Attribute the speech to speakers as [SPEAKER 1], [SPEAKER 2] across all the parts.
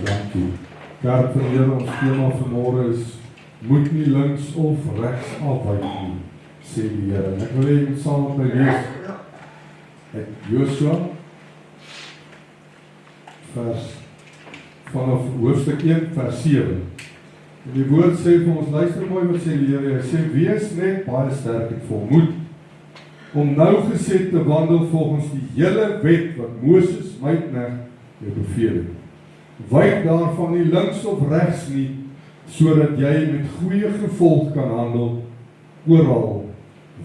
[SPEAKER 1] Dankie. Kerk van die Here, ons thema vanmôre is, moet nie links of regs afwyk nie, sê die Here. En ek wil hê jy moet saam met my lees uit Josua, vanaf hoofstuk 1, vers 7. En die woord sê vir ons, luister mooi wat sê die Here, hy sê, wees net baie sterk en volmoed, om nougeset te wandel volgens die hele wet wat Moses, my knegt, jou beveel het. Wyk daarvan nie links of regs nie, sodat jy met goeie gevolg kan handel oral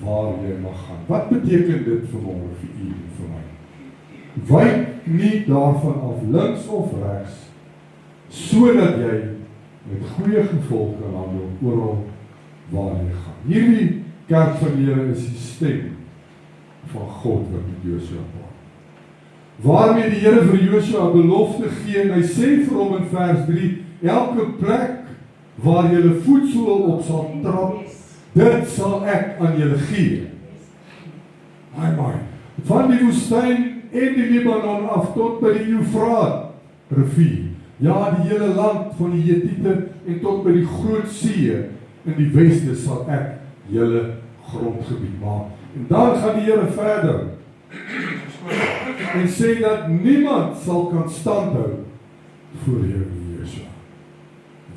[SPEAKER 1] waar jy mag gaan. Wat beteken dit vanmôre vir u en vir my? Wyk nie daarvan af links of regs, sodat jy met goeie gevolg kan handel oral waar jy gaan. Hierdie kerk van die Here is die stem van God wat met Josua praat. Waarmee die Here vir Josua 'n belofte gee, en hy sê vir hom in vers 3, elke plek waar julle voetsool op sal trap, dit sal ek aan julle gee. Van die woestyn en die Libanon af tot by die Eufraat rivier. Ja, die hele land van die Hetiete en tot by die groot see in die weste sal ek julle grondgebied maak. En dan gaan die Here verder en sê dat niemand sal kan standhou voor jou, Josua.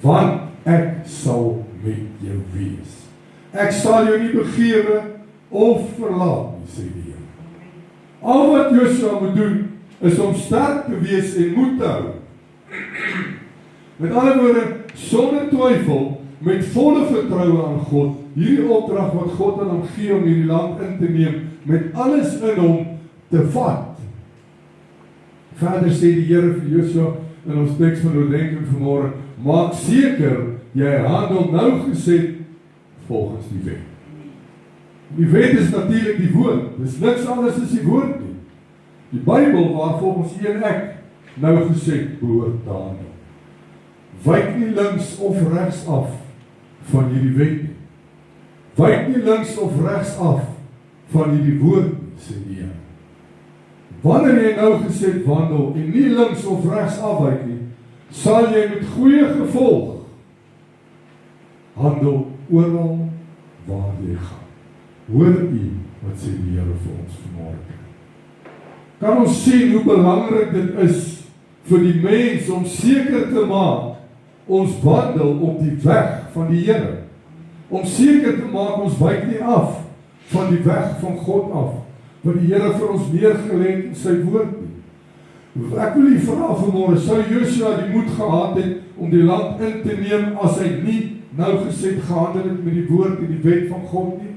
[SPEAKER 1] Want ek sal met jou wees. Ek sal jou nie begewe of verlaat nie, sê die Here. Al wat Josua moet doen, is om sterk te wees en moed te hou. Met ander woorde, sonder twyfel, met volle vertroue aan God, hierdie opdrag wat God aan hom gee om hierdie land in te neem, met alles in hom te vat. Verder sê die Here vir Josua in ons teks van oordeenking vanmôre, maak seker jy handel nougeset volgens die wet. Die wet is natuurlik die woord, dis niks anders as die woord nie. Die Bybel waar volgens u en ek nougeset behoort te handel. Wyk nie links of regs af van hierdie wet nie. Wyk nie links of regs af van hierdie woord nie, sê die Here. Wanneer jy nougeset wandel en nie links of regs afwyk nie, sal jy met goeie gevolg handel oral waar jy gaan. Hoor u wat sê die Here vir ons vanmôre? Kan ons sien hoe belangrik dit is vir die mens om seker te maak ons wandel op die weg van die Here. Om seker te maak ons wyk nie af van die weg van God af, wat die Here vir ons neergelê het in sy woord nie. Ek wil u vra vanmôre, sou Josua die moed gehad het om die land in te neem as hy nie nougeset gehandel het met die woord en die wet van God nie?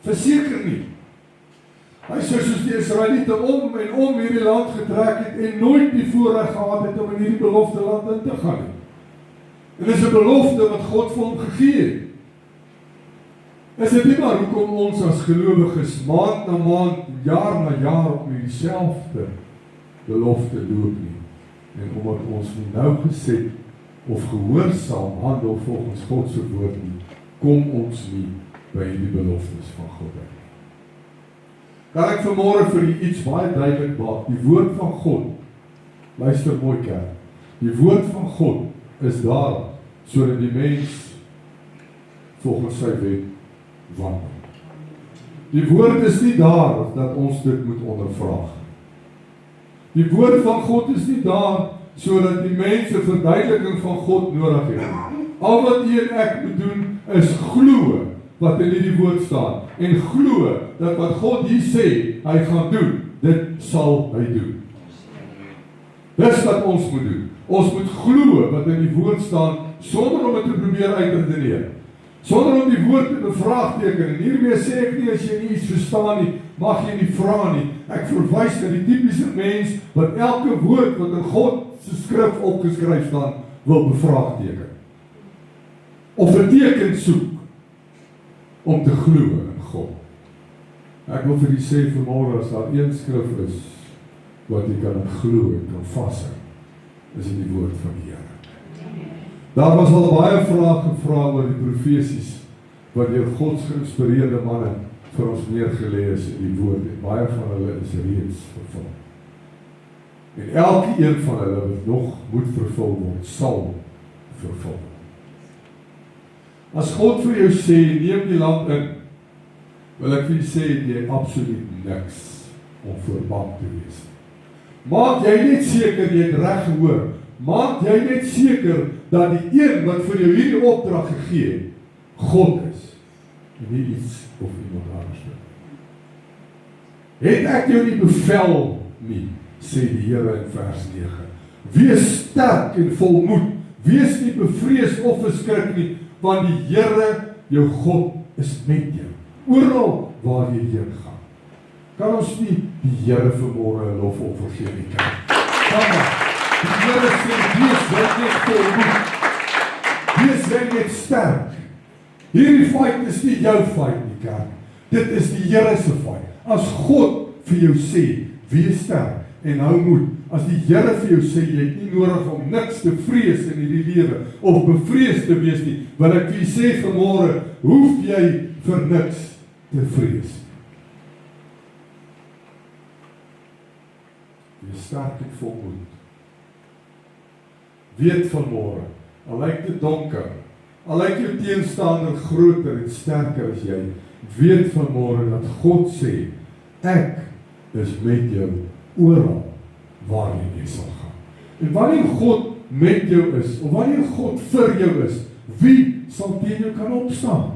[SPEAKER 1] Verseker nie. Hy sou soos die Israeliete om en om hierdie land getrek het en nooit die voorreg gehad het om in hierdie belofte land in te gaan nie. En dis 'n belofte wat God vir hom gegee het. Is dit nie maar hoekom ons as gelowiges maand na maand, jaar na jaar op dieselfde belofte loop nie? En omdat ons nie nougeset of gehoorsaam handel volgens God se woord nie, kom ons nie by die beloftes van God uit. Kan ek vanmôre vir u iets baie duidelik maak? Die woord van God, luister mooi kerk, die woord van God is daar, sodat die mens volgens sy wet wandel. Die woord is nie daar, dat ons dit moet ondervraag. Die woord van God is nie daar, sodat die mense verduideliking van God nodig het. Al wat u en ek moet doen, is glo wat in die woord staan, en glo dat wat God hier sê, hy gaan doen, dit sal hy doen. Dis wat ons moet doen. Ons moet glo wat in die woord staan, sonder om dit te probeer uitredeneer. Sonder om die woord te bevraagteken. En hiermee sê ek nie, as jy nie iets verstaan nie, mag jy nie vra nie. Ek verwys na die tipiese mens, wat elke woord wat in God se skrif opgeskryf staan, wil bevraagteken. Of 'n teken soek, om te glo in God. Ek wil vir u sê vanmôre, as daar een skrif is, wat jy kan glo en kan vashou, is in die woord van die Here. Daar was al baie vrae gevra oor die profesies, wat deur God geïnspireerde manne vir ons neergelê is in die woord, en baie van hulle is reeds vervul. En elke een van hulle wat nog moet vervul word, sal vervul. As God vir jou sê, neem die land in, wil ek vir jou sê, jy absoluut niks om voorbang te wees. Maak jy net seker, jy het reg gehoor, maak jy net seker, dat die een wat vir jou hierdie opdrag gegee het, God is, en nie iets of iemand anders nie. Het ek jou nie bevel nie, sê die Here in vers 9. Wees sterk en volmoed, wees nie bevrees of verskrik nie, want die Here, jou God, is met jou, oral waar jy heen gaan. Kan ons nie die Here vanmôre 'n lofoffer gee nie, kerk? Kan maar. Die Here sê, wees net volmoed, wees net sterk. Hierdie fight is nie jou fight nie, kerk. Dit is die Here se fight. As God vir jou sê, wees sterk en hou moed, as die Here vir jou sê, jy het nie nodig om niks te vrees in hierdie lewe, of bevrees te wees nie, wil ek vir jy sê vanmôre, hoef jy vir niks te vrees. Wees sterk en volmoed. Weet vanmôre, al lyk dit donker, al lyk jou teenstander groter en sterker as jy, weet vanmôre dat God sê, ek is met jou oral waarheen jy sal gaan. En wanneer God met jou is, of wanneer God vir jou is, wie sal teen jou kan opstaan?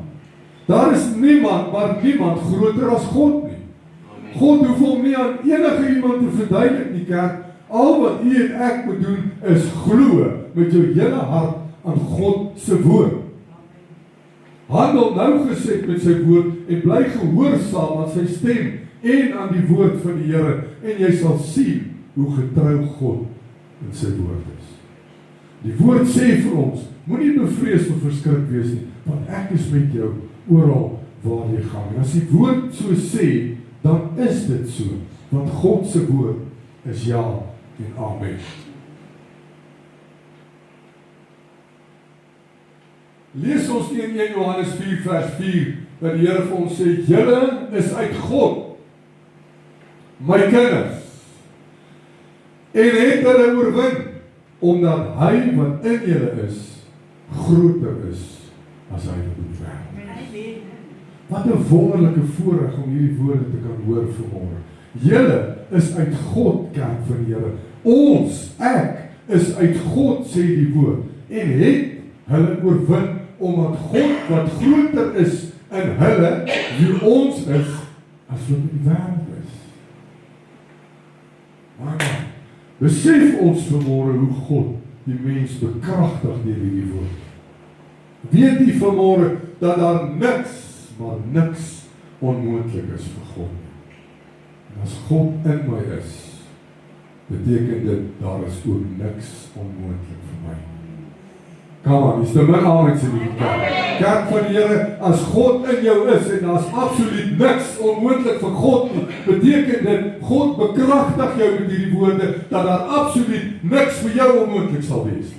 [SPEAKER 1] Daar is niemand, maar niemand groter as God nie. God hoef hom nie aan enige iemand te verduidelik nie, kerk. Al wat u en ek moet doen, is glo met jou hele hart aan God se woord. Handel nauwgezet met sy woord en bly gehoorsaam aan sy stem en aan die woord van die Here, en jy sal sien hoe getrou God in sy woord is. Die woord sê vir ons, moenie bevrees of verskrik wees nie, want ek is met jou oral waar jy gaan. En as die woord so sê, dan is dit so, want God se woord is ja en amen. Lees ons in 1 Johannes 4 vers 4, dat die Here vir ons sê, julle is uit God, my kinders, en het hulle oorwin, omdat hy wat in julle is, groter is, as hy wat in die wêreld. Wat 'n wonderlike voorreg om hierdie woorde te kan hoor vanmôre. Julle is uit God, kerk van die Here. Ons, ek, is uit God, sê die woord, en het hulle oorwin, omdat God wat groter is in hulle, wie ons is, as wat in die wêreld is. Maar, besef ons vanmôre hoe God die mens bekragtig deur hierdie woord. Weet jy vanmôre dat daar niks, maar niks onmoontlik is vir God. En as God in my is, beteken dit, daar is ook niks onmoontlik vir my. Kom aan, is dit my amen in die kerk. Kerk van die Here, as God in jou is, en daar is absoluut niks onmoontlik vir God nie, beteken dit, God bekragtig jou met hierdie woorde, dat daar absoluut niks vir jou onmoontlik sal wees.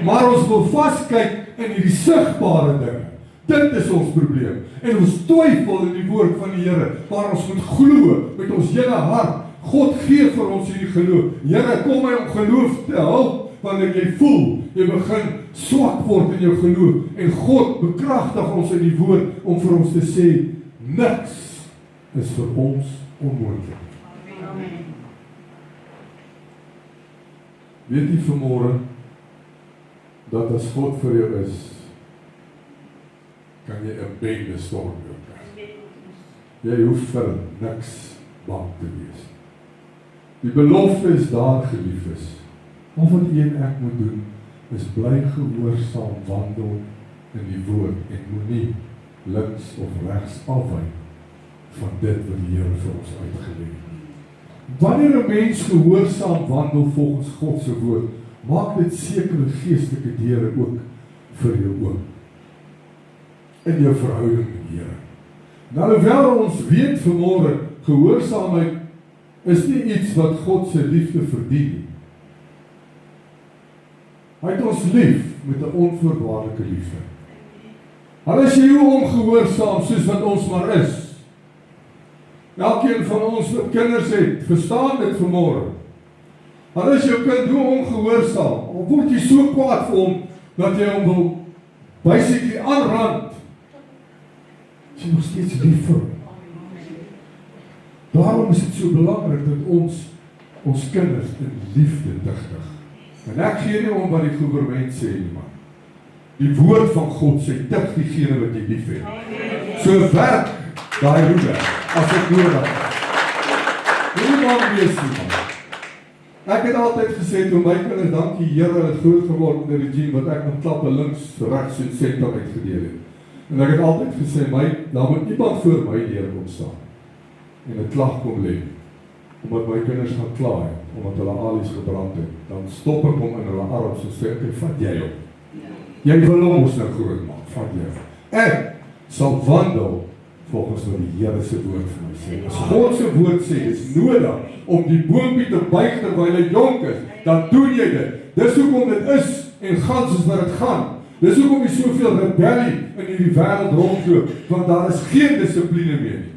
[SPEAKER 1] Maar ons wil vaskyk in hierdie sigbare dinge. Dit is ons probleem. En ons twyfel in die woord van die Here, maar ons moet glo met ons hele hart. God gee vir ons hierdie geloof. Here, kom my om geloof te help, wanneer jy voel, jy begin swak word in jou geloof, en God bekragtig ons in die woord, om vir ons te sê, niks is vir ons onmoontlik. Amen. Weet jy vanmôre, dat as God vir jou is, kan jy 'n bende storm loop. Jy hoef vir niks bang te wees. Die belofte is daar, geliefdes. Al wat jy en ek moet doen, is bly gehoorsaam wandel in die woord, en moenie links of regs afwyk van dit wat die Here vir ons uitgelê het. Wanneer 'n mens gehoorsaam wandel volgens God se woord, maak dit sekere geestelike deure ook vir jou oop in jou verhouding met die Here. Nou, alhoewel ons weet vanmôre, gehoorsaamheid is nie iets wat God se liefde verdien nie. Hy het ons lief met 'n onvoorwaardelike liefde. Al is jy hoe ongehoorsaam soos wat ons maar is. Elkeen van ons wat kinders het, verstaan dit vanmôre. Al is jou kind hoe ongehoorsaam, of word jy so kwaad vir hom, dat jy hom wil basically aanrand, is jy nog steeds lief vir hom. Daarom is dit so belangrik dat ons kinders in liefde digtig. En ek gee nie om wat die gouvernement sê nie, man. Die woord van God sê, dig diegene wat jy lief het. So werk daai roede, as ek nodig. Nie bang wees nie, man. Ek het altyd gesê, toe my kinders, dankie Here, het groot geword in die regime, wat ek met klappe links, rechts en senter uitgedeel het. En ek het altyd gesê, daar moet iemand voor my leer kom staan, en 'n klag kom lê, omdat my kinders gaan klaai, omdat hulle alies gebrand het, dan stop ek hom in hulle arms en sê, ek vat jy op. Jy wil ons nou groot maak, vat jy op. Ek sal wandel volgens wat die Here se woord vir my sê. As God se woord sê, is nodig om die boompie te buig terwyl hy jonk is, dan doen jy dit. Dis hoekom dit is en gaan soos wat dit gaan. Dis hoekom jy soveel rebellie in hierdie wêreld rondloop, want daar is geen dissipline meer nie.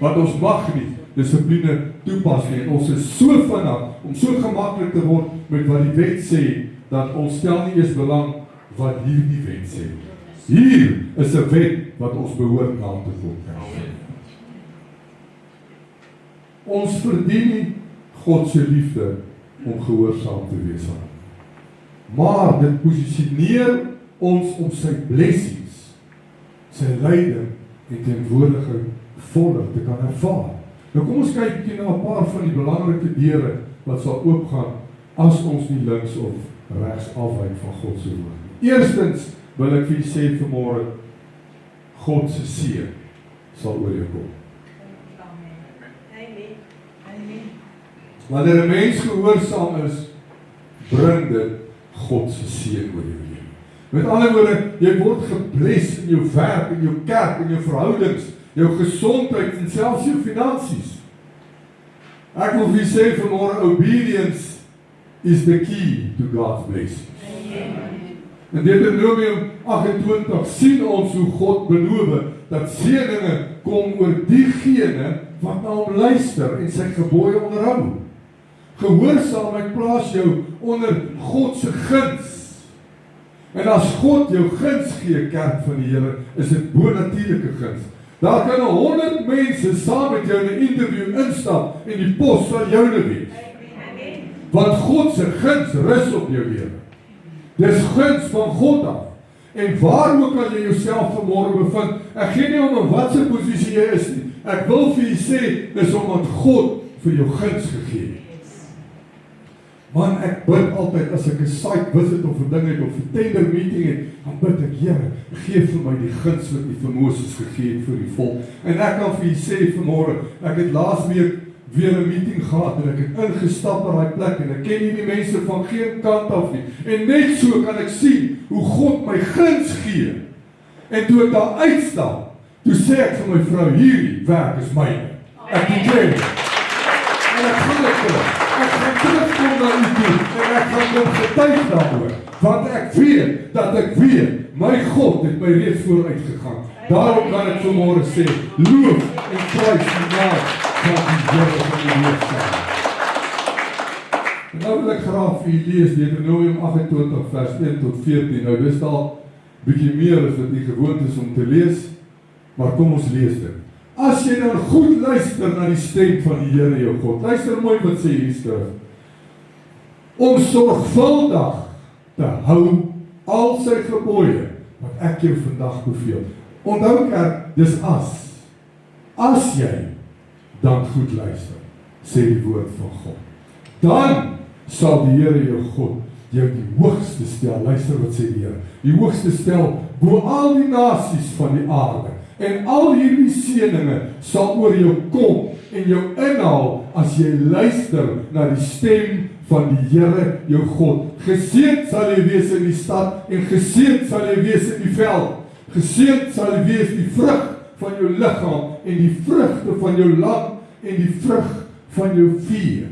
[SPEAKER 1] Want ons mag nie dissipline toepas nie. En ons is so vinnig om so gemaklik te word met wat die wet sê, dat ons stel nie eens belang wat hierdie wet sê. Hier is 'n wet wat ons behoort na te volg. Ons verdien nie God se liefde om gehoorsaam te wees aan hom. Maar dit posisioneer ons om sy blessings, sy leiding en teenwoordigheid voller te kan ervaar. Nou kom ons kyk bietjie na 'n paar van die belangrike deure wat sal oopgaan as ons nie links of regs afwyk van God se woord nie. Eerstens wil ek vir julle sê vanmôre, God se seën sal oor jou kom. Wanneer 'n mens gehoorsaam is, bring dit God se seën oor jou lewe. Met ander woorde, jy word gebless in jou werk, in jou kerk, in jou verhoudings, jou gesondheid en selfs jou finansies. Ek wil vir sê vanmôre, obedience is the key to God's blessings. In Deuteronomium 28 sien ons hoe God beloof dat seëninge kom oor diegene wat na hom luister en sy gebooie onderhou. Gehoorsaamheid plaas jou onder God se guns. En as God jou guns gee, kerk van die Here, is dit bonatuurlike guns. Daar kan 100 mense saam met jou in 'n interview instap en die pos sal joune wees. Want God se guns rus op jou lewe. Dis guns van God af. En waar ook al jy jouself vanmôre bevind, ek gee nie om in wat se posisie jy is nie. Ek wil vir jy sê, dis omdat God vir jou guns gegee het. Man, ek bid altyd as ek 'n site visit of 'n ding het of 'n tender meeting het, dan bid ek, Here, gee vir my die guns wat U vir Moses gegee het vir die volk. En ek kan vir U sê vanmôre, ek het laas week weer 'n meeting gehad en ek het ingestap in daai plek en ek ken nie die mense van geen kant af nie. En net so kan ek sien hoe God my guns gee. En toe ek daar uitstap, toe sê ek vir my vrou, hierdie werk is myne. Ek declare dit. En ek gaan dit doen. Ek gaan terugkom na U toe en ek gaan kom getuig daaroor. Want ek weet dat ek weet, my God het my reeds vooruit gegaan. Daarom kan ek vanmôre sê, loof en prys die naam van die Here van die leefsaam. En nou wil ek graag vir u lees, Deuteronomium 28 vers 1 tot 14. Nou dis al bietjie meer as wat die gewoond is om te lees, maar kom ons lees dit. As jy dan goed luister na die stem van die Here jou God, luister mooi wat sê hierdie skrif, om sorgvuldig te hou al sy gebooie, wat ek jou vandag beveel. Onthou kerk, dis as jy dan goed luister, sê die woord van God. Dan sal die Here jou God jou die hoogste stel, luister wat sê die Here, die hoogste stel bo al die nasies van die aarde. En al hierdie seëninge sal oor jou kom en jou inhaal as jy luister na die stem van die Here jou God. Geseënd sal jy wees in die stad en geseënd sal jy wees in die veld. Geseënd sal jy wees die vrug van jou liggaam en die vrugte van jou land en die vrug van jou vee.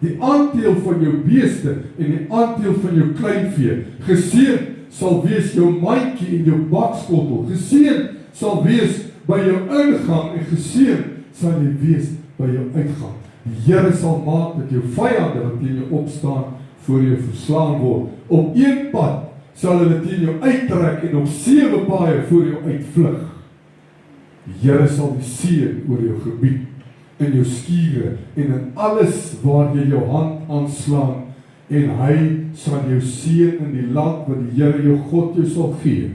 [SPEAKER 1] Die aandeel van jou beeste en die aandeel van jou kleinvee. Geseënd sal wees jou mandjie en jou bakskottel. Geseënd sal wees by jou ingang en geseën sal jy wees by jou uitgang. Die Here sal maak dat jou vyande wat teen jou opstaan, voor jou verslaan word. Op een pad sal hulle teen jou uittrek en op 7 paaie voor jou uitvlug. Die Here sal die seën oor jou gebied, in jou skure en in alles waar jy jou hand aanslaan, en hy sal jou seën in die land wat die Here jou God jou sal gee.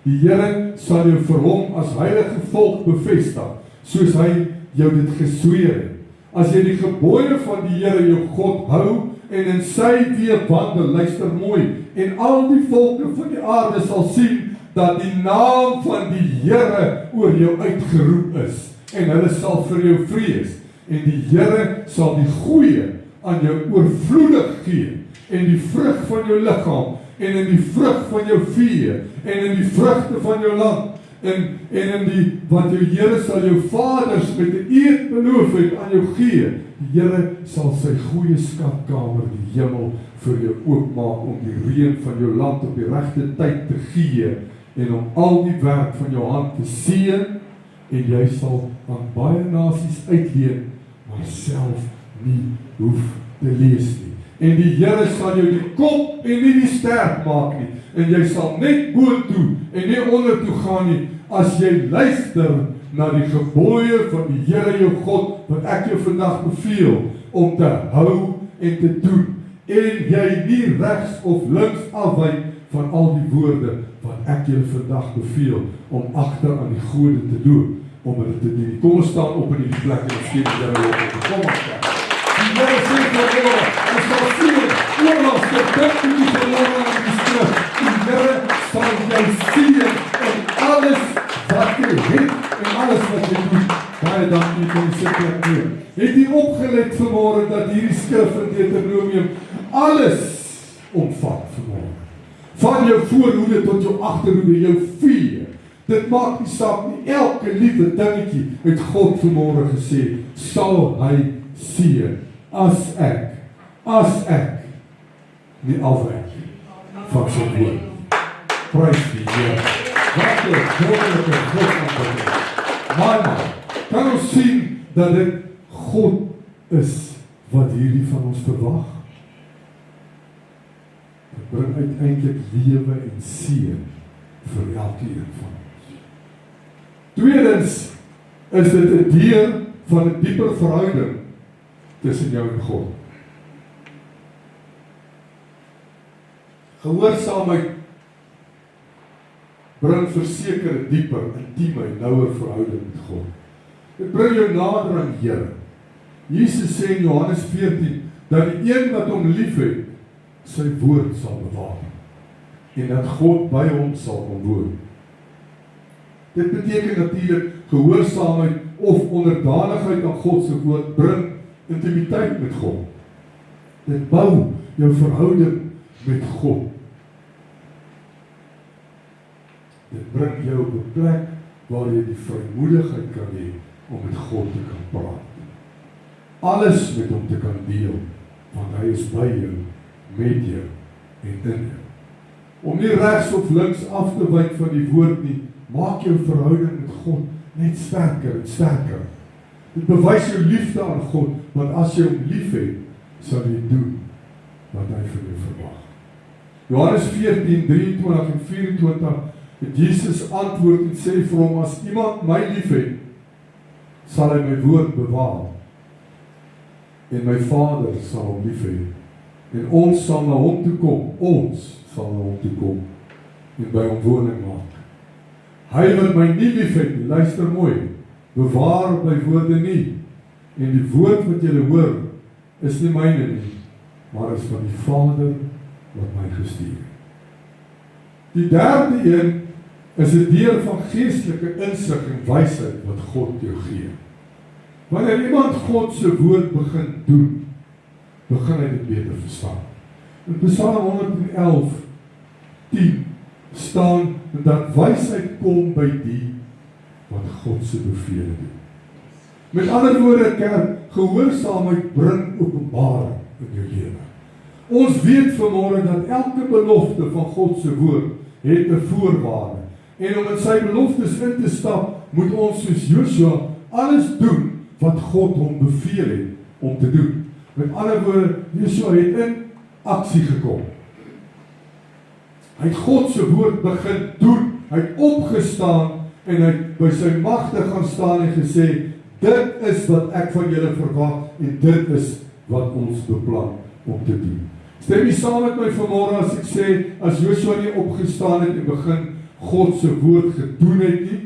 [SPEAKER 1] Die Here sal jou vir hom as heilige volk bevestig, soos hy jou dit gesweer het. As jy die gebooie van die Here jou God hou en in sy weë wandel, luister mooi, en al die volke van die aarde sal sien dat die naam van die Here oor jou uitgeroep is, en hulle sal vir jou vrees, en die Here sal die goeie aan jou oorvloedig gee, en die vrug van jou liggaam, en in die vrug van jou vee, en in die vrugte van jou land, en in die, wat jou Here sal jou vaders met 'n eed beloof het aan jou gee. Die Here sal sy goeie skatkamer, die hemel, vir jou oopmaak om die reën van jou land op die regte tyd te gee, en om al die werk van jou hand te seën, en jy sal aan baie nasies uitleen, maar self nie hoef te lees nie. En die Here sal jou die kop en nie die stert maak nie, en jy sal net boontoe en nie ondertoe gaan nie, as jy luister na die gebooie van die Here jou God, wat ek jou vandag beveel, om te hou en te doen, en jy nie regs of links afwyk van al die woorde, wat ek julle vandag beveel, om agter aan die gode te doen, om dit te doen. Kom ons staan op in die plek, en ons gee die Here lof. Kom ons staan. Die Here sê vir julle, ons sal sien, oorals te bid met die verloren in die skrif. Die Here sal jou sien in alles wat jy het en alles wat jy doen. Baie dankie vir die sitplek neer. Het jy opgelet vanmorgen dat hierdie skrif in Deuteronomium alles omvat vanmorgen? Van jou voorhoede tot jou agterhoede, jou vee. Dit maak nie saak nie, elke liewe dingetjie het God vanmorgen gesê, sal hy seën, as ek nie afwyk van sy woord. Prys die Here. Wat 'n wonderlike God. Maar kan ons sien dat dit God is wat hierdie van ons verwag? Dit bring uiteindelik lewe en seën vir elkeen van ons. Tweedens is dit 'n deur van 'n dieper verhouding tussen jou en God. Gehoorsaamheid bring verseker 'n dieper, intieme en nouer verhouding met God. Dit bring jou nader aan die Here. Jesus sê in Johannes 14 dat die een wat hom liefhet, sy woord sal bewaar en dat God by hom sal woon. Dit beteken natuurlik gehoorsaamheid of onderdanigheid aan God se woord bring intimiteit met God. Dit bou jou verhouding met God. Dit bring jou op 'n plek waar jy die vrymoedigheid kan hê om met God te kan praat. Alles met hom te kan deel, want hy is by jou, met jou en in jou. Om nie regs of links af te wyk van die woord nie, maak jou verhouding met God net sterker en sterker. Dit bewys jou liefde aan God, want as jy hom liefhet, sal jy doen wat hy van jou verwag. Johannes 14, 23 en 24, het Jesus antwoord en sê vir hom, as iemand my liefhet, sal hy my woord bewaar, en my Vader sal hom liefhet, en ons sal na hom toe kom, en by hom woning maak. Hy wat my nie liefhet, luister mooi, bewaar my woorde nie, en die woord wat julle hoor, is nie myne nie, maar is van die Vader wat my gestuur het. Die derde een is 'n deel van geestelike insig en wysheid wat God jou gee. Wanneer iemand God se woord begin doen, begin hy dit beter verstaan. In Psalm 111:10 staan dat wysheid kom by die wat God se bevele doen. Met ander woorde, kerk, gehoorsaamheid bring openbaring in jou lewe. Ons weet vanmôre dat elke belofte van God se woord het 'n voorwaarde. En om in sy beloftes in te stap, moet ons soos Joshua alles doen wat God hom beveel het om te doen. Met ander woorde, Joshua het in aksie gekom. Hy het God se woord begin doen. Hy het opgestaan en hy het by sy magte gaan staan en gesê, dit is wat ek van julle verwag en dit is wat ons beplan om te doen. Stem jy saam met my vanmôre as ek sê, as Joshua nie opgestaan het en begin God se woord gedoen het nie,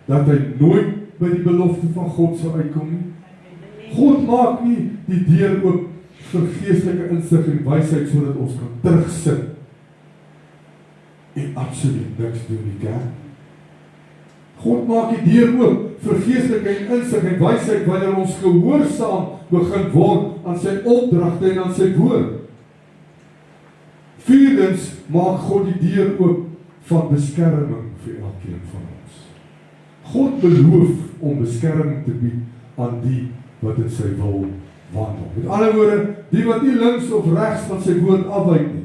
[SPEAKER 1] dat hy nooit by die belofte van God sal uitkom nie. God maak nie die deur oop vir geestelike insig en wysheid sodat ons kan terugsit en absoluut niks doen nie, kerk. God maak die deur oop vir geestelike insig en wysheid wanneer ons gehoorsaam begin word aan sy opdragte en aan sy woord. Vierdens maak God die deur oop van beskerming vir elkeen van ons. God beloof om beskerming te bied aan die wat in sy wil wandel. Met ander woorde, die wat nie links of regs van sy woord afwyk nie.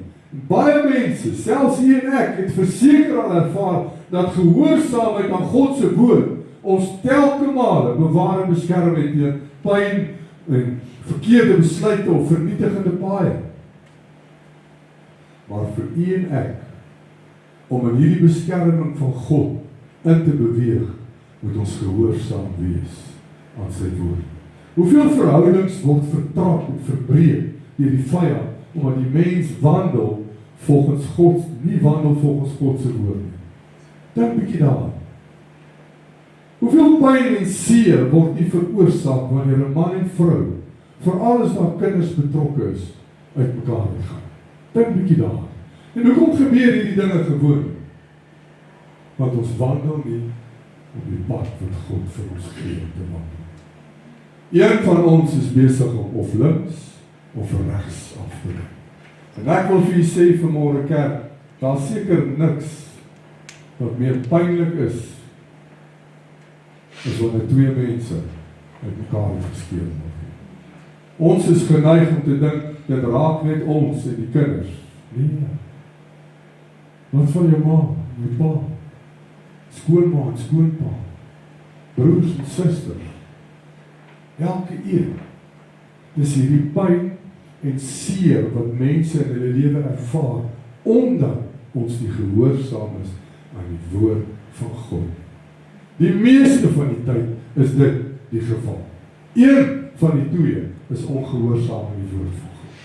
[SPEAKER 1] Baie mense, selfs u en ek, het verseker al ervaar dat gehoorsaamheid aan God se woord ons telke male bewaar en beskerm het teen pyn en verkeerde besluite of vernietigende paaie. Maar vir u en ek, om in hierdie beskerming van God in te beweeg, moet ons gehoorsaam wees aan sy woord. Hoeveel verhoudings word vertrap en verbreek deur die vyand, omdat die mens wandel volgens God, nie wandel volgens God se woord nie. Dink bietjie daaraan. Hoeveel pyn en seer word nie veroorsaak wanneer 'n man en vrou, veral as daar kinders betrokke is, uit mekaar gaan. Dink bietjie daaraan. En hoekom gebeur hierdie dinge gewoon? Want ons wandel nie op die pad wat God vir ons gee om te wandel. Een van ons is besig om of links of regs af te ry. En ek wil vir julle sê vanmôre kerk, daar seker niks wat meer pynlik is as wanneer twee mense uit mekaar geskeur word. Ons is geneig om te dink dit raak net ons en die kinders. Nee. Wat van jou ma, jou pa, skoonma en skoonpa, broers en susters, elke een. Dis hierdie pyn en seer wat mense in hulle lewe ervaar, omdat ons nie gehoorsaam is aan die woord van God. Die meeste van die tyd is dit die geval. Een van die twee is ongehoorsaam aan die woord van God.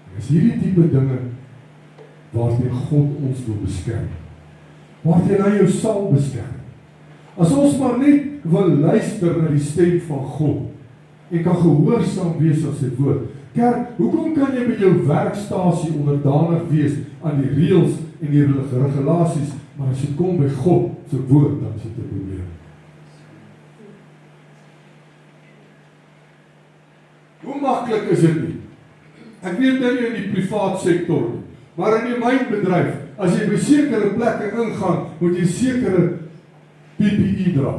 [SPEAKER 1] En is hierdie tipe dinge waarteen God ons wil beskerm. Waarteen hy jou sal beskerm. As ons maar net wil luister na die stem van God en kan gehoorsaam wees aan sy woord. Kerk, hoekom kan jy by jou werkstasie onderdanig wees aan die reëls en die regulasies, maar as jy kom by God se woord, dan is dit 'n probleem. Hoe maklik is dit nie? Ek weet nou nie in die privaat sektor nie, maar in die mynbedryf, as jy by sekere plekke ingaan, moet jy sekere PPE dra.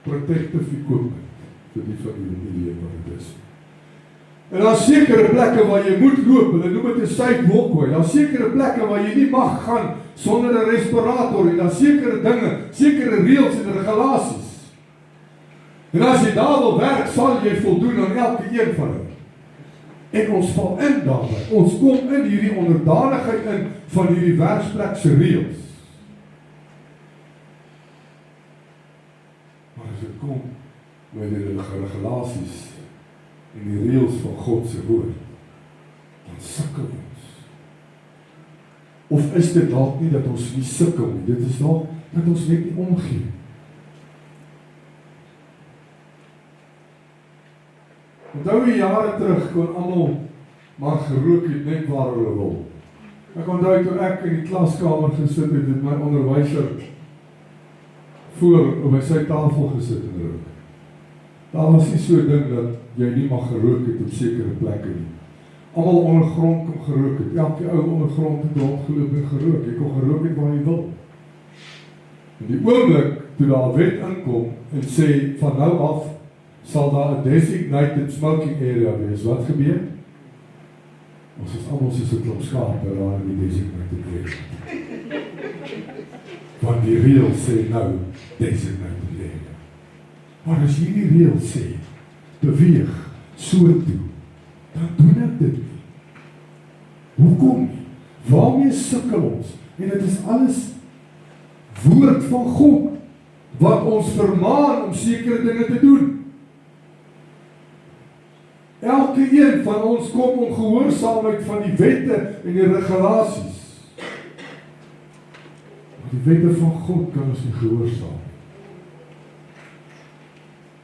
[SPEAKER 1] Protective equipment, vir die van die lewe wat het is. En daar sekere plekke waar jy moet loop, hulle noem dit 'n safe walkway, daar sekere plekke waar jy nie mag gaan sonder 'n respirator, en daar sekere dinge, sekere reëls en regulasies. En as jy daar wil werk, sal jy voldoen aan elke een van hulle. En ons val in daarby, ons kom in hierdie onderdanigheid in van hierdie werksplek se reëls. Maar as dit kom met die regulasies en die reëls van God se woord, dan sukkel ons. Of is dit dalk nie dat ons nie sukkel nie, dit is dalk dat ons net nie omgee. Onthou die jare terug, kon almal maar gerook het net waar hulle wil. Ek onthou toe ek in die klaskamer gesit het, het my onderwyser voor op sy tafel gesit en rook. Daar was nie so ding dat jy nie mag gerook het op sekere plekke nie. Almal ondergrond kon gerook het, elke ou ondergrond het rondgeloop en gerook, jy kon gerook het waar jy wil. En die oomblik, toe daar 'n wet inkom en sê, van nou af, sal daar 'n designated smoking area wees, wat gebeur? Ons is almal soos 'n klomp skape daar in die designated area. Want die reël sê nou, designated area. Maar as hierdie reël sê, beweeg so toe, dan doen ek dit nie. Hoekom nie? Waarmee sukkel ons? En dit is alles woord van God, wat ons vermaan om sekere dinge te doen. Elke een van ons kom om gehoorsaamheid van die wette en die regulasies. Maar die wette van God kan ons nie gehoorsaam.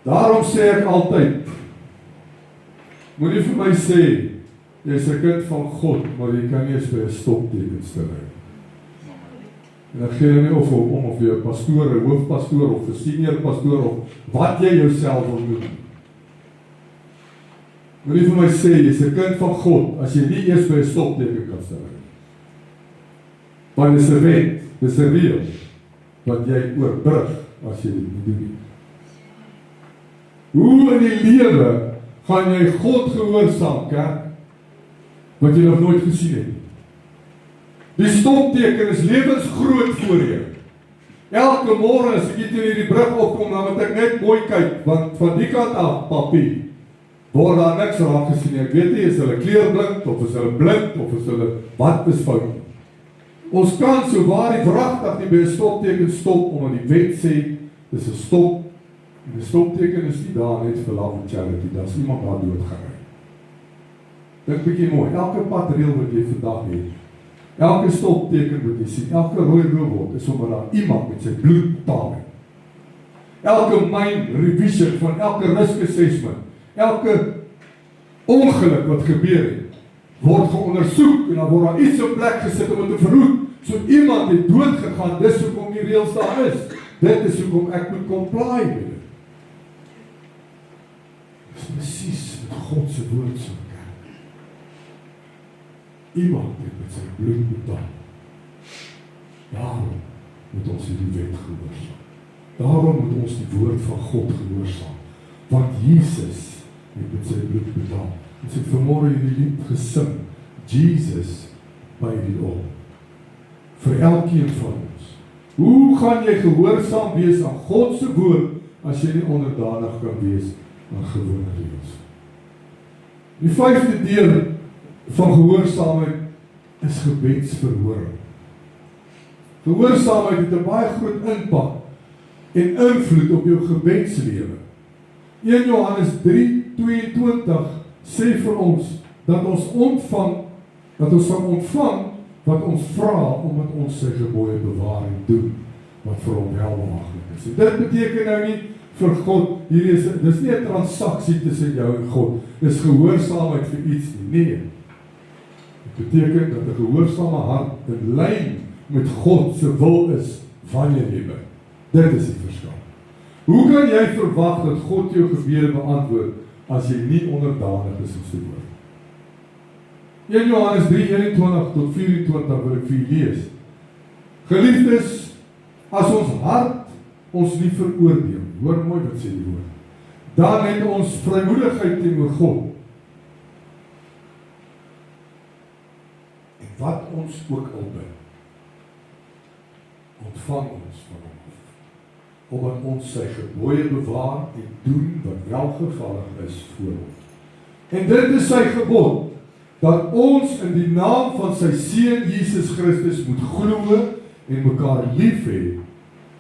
[SPEAKER 1] Daarom sê ek altyd, moenie vir my sê, jy is 'n kind van God, maar jy kan nie eens by 'n stopteken stil hou. En dan gee jy nie of jy 'n pastoor, 'n hoofpastoor of 'n senior pastoor of wat jy jouself wil noem. Moenie vir my sê, jy is 'n kind van God, as jy nie eers by 'n stopteken kan stil hou. Want dis 'n wet, dis 'n reël, wat jy oorbrug, as jy dit nie doen nie. Hoe in die lewe gaan jy God gehoorsaam, kerk, wat jy nog nooit gesien het? Die stopteken is lewensgroot voor jou. Elke môre as ek hier teen hierdie brug opkom, dan moet ek net mooi kyk, want van die kant af, papie, word daar niks raak gesien. Ek weet nie, is hulle kleurblind, of is hulle blind, of is hulle wat besfout nie. Ons kan so waar die vragtig nie by 'n stopteken stop, omdat die wet sê, dis 'n stop. En die stopteken is nie daar net vir love and charity, daar is iemand daar doodgery. Dink bietjie mooi, elke padreël wat jy vandag het, elke stopteken wat jy sien, elke rooi robot is omdat daar iemand met sy bloed betaal het. Elke myn revision van elke risk assessment, elke ongeluk wat gebeur het, word geondersoek en dan word daar iets op plek gesit om dit te verhoed. So iemand het dood gegaan, dis hoekom die reëls daar is. Dit is hoekom ek moet comply met dit. Dit is presies met God se woord so kerk. Iemand het met sy bloed betaal. Daarom moet ons hierdie wet gehoorsaam. Daarom moet ons die woord van God gehoorsaam. Want Jesus het met sy bloed betaal. Ons het vanmôre hierdie lied gesing. Jesus paid it all. Vir elkeen van ons. Hoe gaan jy gehoorsaam wees aan God se woord as jy nie onderdanig kan wees aan gewone reëls? Die 5de deel van gehoorsaamheid is gebedsverhoring. Gehoorsaamheid het 'n baie groot impak en invloed op jou gebedslewe. 1 Johannes 3:22 sê vir ons dat ons sal ontvang wat ons vra omdat ons sy gebooie bewaar en doen wat vir hom welbehaaglik is. En dit beteken nou nie vir God, dis nie 'n transaksie tussen jou en God, dis gehoorsaamheid vir iets nie. Nee. Dit beteken dat 'n gehoorsame hart in lyn met God se wil is wanneer jy bid. Dit is die verskil. Hoe kan jy verwag dat God jou gebede beantwoord as jy nie onderdanig is aan sy woord? 1 Johannes 3:21-24 wil ek vir julle lees. Geliefdes, as ons hart ons nie veroordeel, hoor mooi wat sê die woord, dan het ons vrymoedigheid teenoor God. En wat ons ook al bid, ontvang ons van hom af, omdat ons sy gebooie bewaar en doen wat welgevallig is voor hom. En dit is sy gebod, dat ons in die naam van sy Seun Jesus Christus moet glo en mekaar lief hê,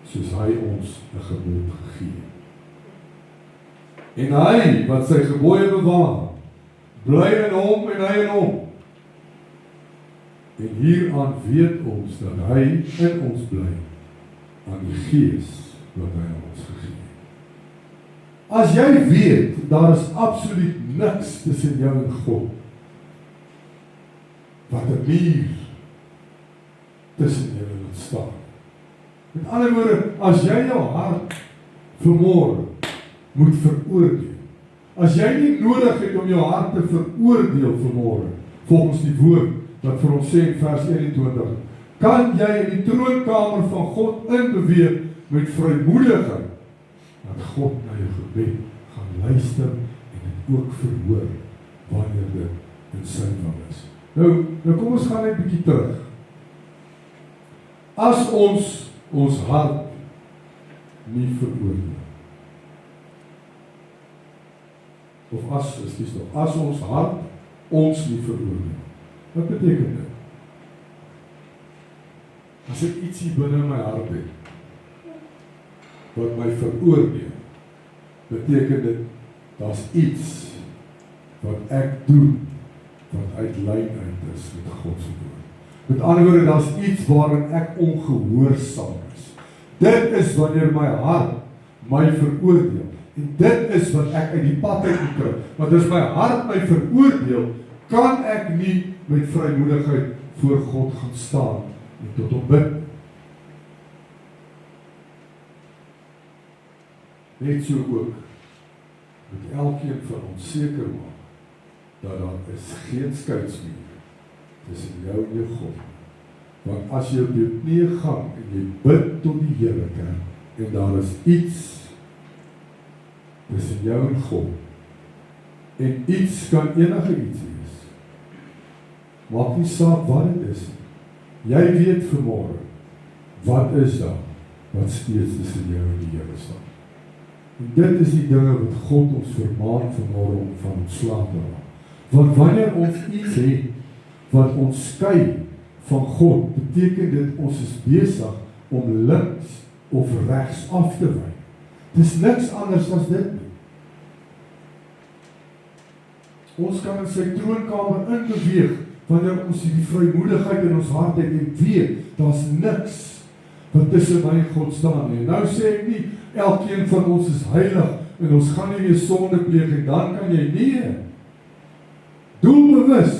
[SPEAKER 1] soos hy ons 'n gebod gegee het. En hy wat sy gebooie bewaar, bly in hom en hy in hom. En hieraan weet ons dat hy in ons bly, aan die Gees wat hy aan ons gegee het. As jy weet, daar is absoluut niks tussen jou en God, wat 'n muur tussen julle laat staan. Met ander woorde, as jy jou hart vanmôre moet veroordeel, as jy nie nodig het om jou hart te veroordeel vanmôre, volgens die woord wat vir ons sê in vers 21, kan jy in die troonkamer van God inbeweeg met vrymoedigheid, dat God na jou gebed gaan luister en dit ook verhoor wanneer dit in sy wil is. Nou kom ons gaan net 'n bietjie terug. As ons hart nie veroordeel, as ons hart ons nie veroordeel. Wat beteken dit? As ek ietsie binne my hart het, wat my veroordeel, beteken dit, daar's iets wat ek doen, wat uit lyn uit is met God se woord. Met ander woorde, daar's iets waarin ek ongehoorsaam is. Dit is wanneer my hart my veroordeel. En dit is wat ek uit die pad uit moet kry. Want as my hart my veroordeel, kan ek nie met vrymoedigheid voor God gaan staan en tot hom bid. Net so ook moet elkeen van ons seker maak dat daar is geen skeidsmuur tussen jou en jou God. Want as jy op jou knieë gaan en jy bid tot die Here en daar is iets tussen jou en God, en iets kan enige iets wees, maak nie saak wat dit is, jy weet vanmôre, wat is daar, wat steeds tussen jou en die Here staan. En dit is die dinge wat God ons vermaan vanmôre om van ontslae te raak. Want wanneer ons iets het, wat ons skei van God, beteken dit ons is besig om links of regs af te wy. Dis niks anders as dit nie. Ons kan in sy troonkamer inbeweeg, wanneer ons die vrymoedigheid in ons hart het en weet, daar's niks wat tussen my en God staan nie. Nou sê ek nie, elkeen van ons is heilig, en ons gaan nie weer sonde pleeg, en dan kan jy nie. Doelbewus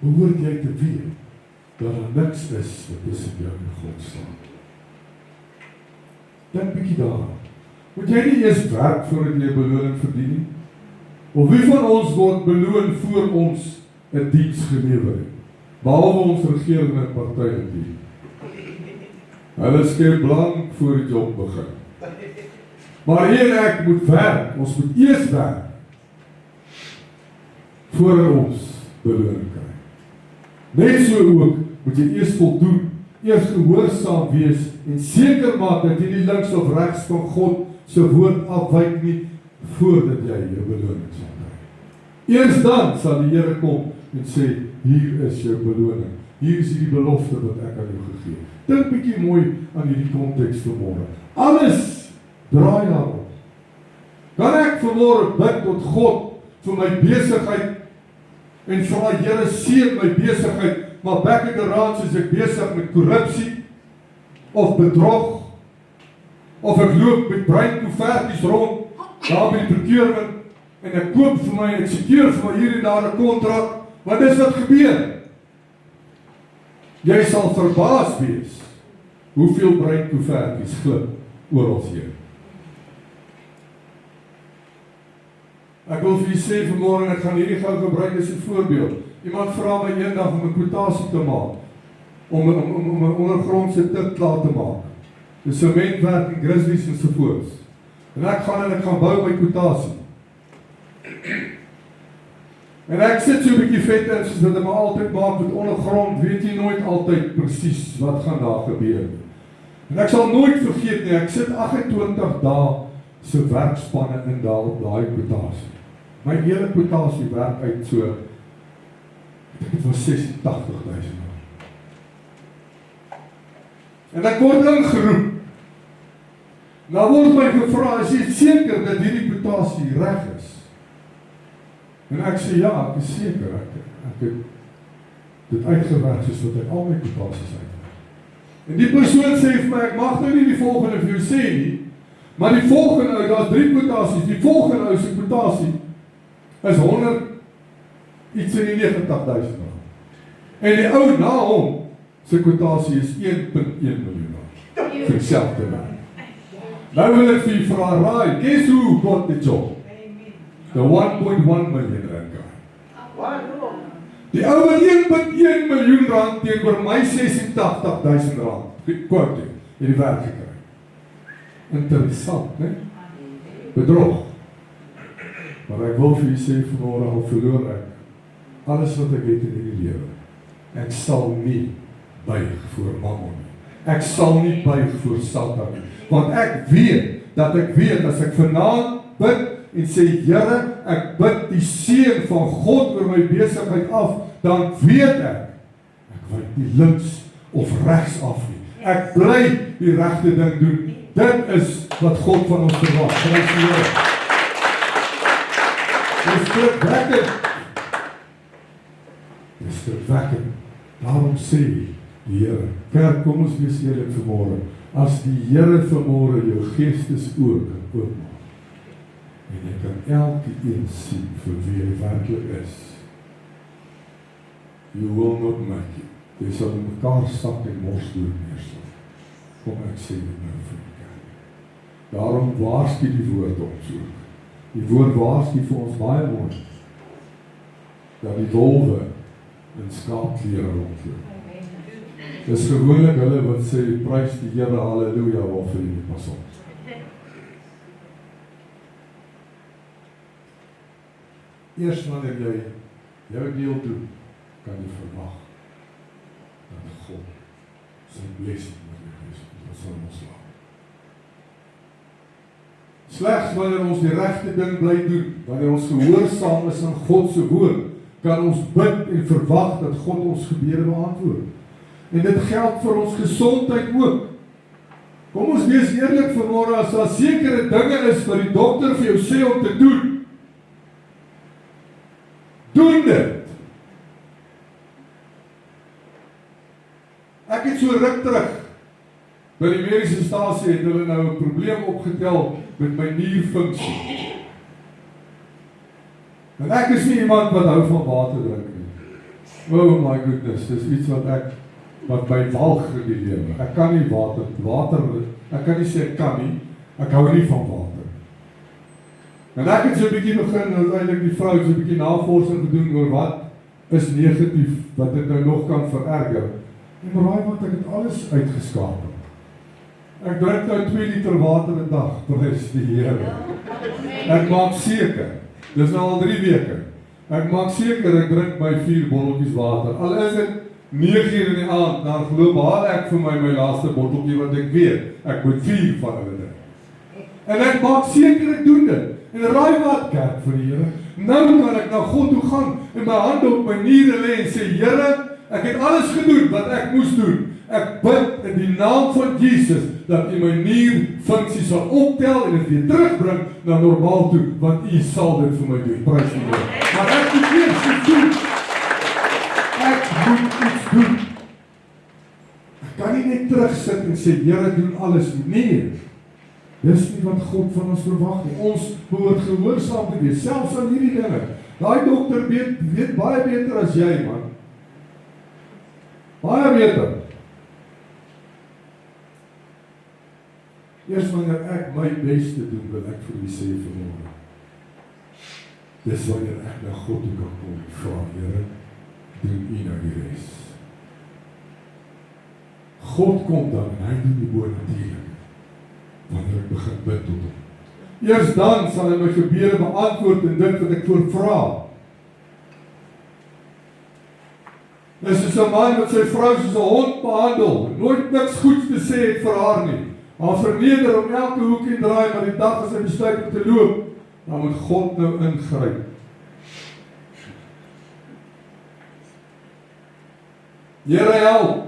[SPEAKER 1] behoort jy te weet, dat daar niks is wat tussen jou en God staan. Dink bietjie daaraan. Moet jy nie eers werk voordat jy beloning verdien nie? Of wie van ons word beloon voor ons 'n diens gelewer het? Behalwe ons regerende party natuurlik. Hulle skep blank voor die job begin. Maar hier en ek moet werk, ons moet eers werk voordat ons beloning kry. Net so ook moet jy eers voldoen, eers gehoorsaam wees en seker maak dat jy nie links of regs van God se woord afwyk nie voordat jy jou beloning sal kry. Eers dan sal die Here kom en sê, hier is jou beloning. Hier is die belofte wat ek aan jou gegee het. Dink bietjie mooi aan hierdie konteks vanmôre. Alles draai daarop. Kan ek vanmôre bid tot God vir my besigheid en vra Here seën my besigheid, maar back in the range is ek besig met korrupsie of bedrog of ek loop met breinkoevertjies rond daar by die procurement en ek koop vir my en ek secuur vir my hier en daar 'n kontrak. Wat is wat gebeur? Jy sal verbaas wees hoeveel breinkoevertjies glip oral hier. Ek wil vir julle sê vanmôre, ek gaan hierdie gou gebruik as 'n voorbeeld. Iemand vra my eendag om 'n kwotasie te maak, om 'n ondergrondse tik klaar te maak. Dis sementwerk en grizzlies en so voort. En ek gaan bou my kwotasie. En ek sit so 'n bietjie vet in, soos wat ek maar altyd maak met ondergrond, weet jy nooit altyd presies wat gaan daar gebeur. En ek sal nooit vergeet nie, ek sit 28 dae se werkspanne in op daai kwotasie. My hele kwotasie werk uit so, ek dink dit was 86.000 rand. En ek word ingeroep. Nou word my gevra, is jy seker dat hierdie kwotasie reg is? En ek sê ja, ek is seker, ek het dit uitgewerk soos wat ek al my kwotasies uitwerk. En die persoon sê vir my, ek mag nou nie die volgende vir jou sê nie, maar die volgende ou, daar's 3 kwotasies, die volgende ou se kwotasie is 100 iets in die 90.000 rand. En die ou na hom se kwotasie is 1.1 miljoen rand vir dieselfde werk. Nou wil ek vir u vra, raai, guess who got the job? The 1.1 million rand guy. Die ou wat 1.1 miljoen rand teenoor my 86.000 rand quote het die werk gekry. Interessant, né? Bedrog. Maar ek wil vir julle sê vanmôre, al verloor ek alles wat ek het in hierdie lewe. Ek sal nie buig voor Mammon nie. Ek sal nie buig voor Satan nie. Want ek weet dat ek weet, as ek vanaand bid en sê, Here, ek bid die seën van God oor my besigheid af, dan weet ek wyk nie links of regs af nie. Ek bly die regte ding doen. Dit is wat God van ons verwag. Prys die Here. Dis skrikwekkend. Dis skrikwekkend. Daarom sê die Here, kerk, kom ons wees eerlik vanmôre. As die Here vanmôre jou geestesoë kan oopmaak en jy kan elkeen sien vir wie hy werklik is, you will not make it. Jy sal in mekaar sak en mors door neerslaan. Kom ek sê dit nou vir die kerk. Daarom waarsku die woord ons ook. Die woord waarsku vir ons baie mooi, dat die wolwe in skaapklere rondloop. Dis gewoonlik hulle wat sê, prys die Here, halleluja, waarvoor jy nie pas op. Eers wanneer jy jou deel doen, kan jy verwag dat God sy blessing met jou is, wat sal ons laat. Slegs wanneer ons die regte ding bly doen, wanneer ons gehoorsaam is aan God se woord, kan ons bid en verwag dat God ons gebede beantwoord. En dit geld vir ons gesondheid ook. Kom ons wees eerlik vanmôre, as daar sekere dinge is wat die dokter vir jou sê om te doen, doen dit. Ek het so ruk terug, by die mediese stasie het hulle nou 'n probleem opgetel met my nierfunksie. En ek is nie iemand wat hou van water drink nie. Oh my goodness, dis iets wat my walg in die lewe. Ek kan nie water, ek kan nie sê ek kan nie, ek hou nie van water. En ek het so 'n bietjie begin, uiteindelik die vrou so 'n bietjie navorsing gedoen oor wat is negatief, wat dit nou nog kan vererger. En raai wat, ek het alles uitgeskakel. Ek drink nou 2 liter water 'n dag, prys die Here. Ek maak seker, dis nou al 3 weke, ek maak seker ek drink my 4 botteltjies water. Al is dit 9 uur in die aand, dan haal ek vir my laaste botteltjie, want ek weet, ek moet 4 van hulle drink. En ek maak seker ek doen dit. En raai wat, kerk vir die Here, nou kan ek na God toe gaan, en my hande op my niere lê en sê, Here, ek het alles gedoen wat ek moes doen. Ek bid in die naam van Jesus, dat U my nierfunksie sal optel en dit weer terugbring na normaal toe, want U sal dit vir my doen. Prys die Here. Maar ek moet eers iets doen. Ek moet iets doen. Ek kan nie net terugsit en sê, Here, doen alles. Nee, dis nie wat God van ons verwag nie. Ons behoort gehoorsaam te wees, selfs aan hierdie dinge. Daai dokter weet baie beter as jy, man. Baie beter. Eers wanneer ek my beste doen, wil ek vir U sê vanmôre. Dis wanneer ek na God toe kan kom en vra, Here, doen U nou die res. God kom dan en hy doen die bonatuurlike, wanneer ek begin bid tot hom. Eers dan sal hy my gebede beantwoord en dit wat ek voor vra. Dis soos 'n man wat sy vrou soos 'n hond behandel, nooit niks goeds te sê het vir haar nie. Haar verneder om elke hoek en draai, maar die dag as hy besluit om te loop, dan moet God nou ingryp. Here, help.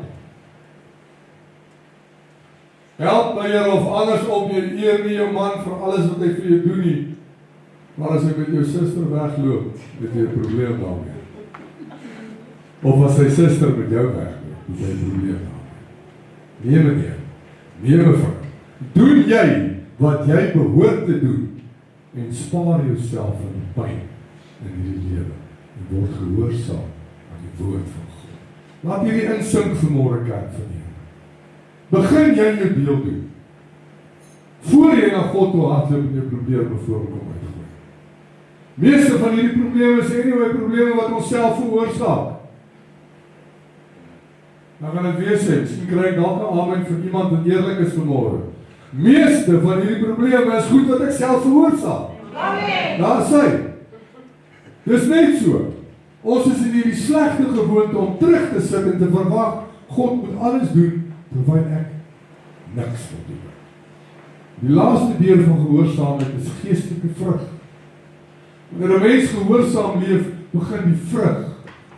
[SPEAKER 1] Help my, Here, of anders op jy eer nie jou man vir alles wat hy vir jou doen nie. Maar as hy met jou suster wegloop, het jy 'n probleem daarmee. Of as sy suster met jou wegloop, het jy 'n probleem daarmee. Nee, meneer. Nee, mevrou. Doen jy wat jy behoort te doen en spaar jouself van die pyn in hierdie lewe en word gehoorsaam aan die woord van God. Laat hierdie insink vanmôre, kerk van die Here. Begin jy jou deel doen. Voor jy na God toe hardloop en jou probleme voor hom uitgooi. Meeste van hierdie probleme is anyway probleme wat ons self veroorsaak. Nou gaan dit wees sê, miskien kry ek dalk 'n amen van iemand wat eerlik is vanmôre. Meeste van hierdie probleme is goed wat ek self veroorsaak. Amen. Daar sê. Dis net so. Ons is in hierdie slegte gewoonte om terug te sit en te verwag God moet alles doen terwyl ek niks wil doen. Die laaste deel van gehoorsaamheid is geestelike vrug. Wanneer 'n mens gehoorsaam leef, begin die vrug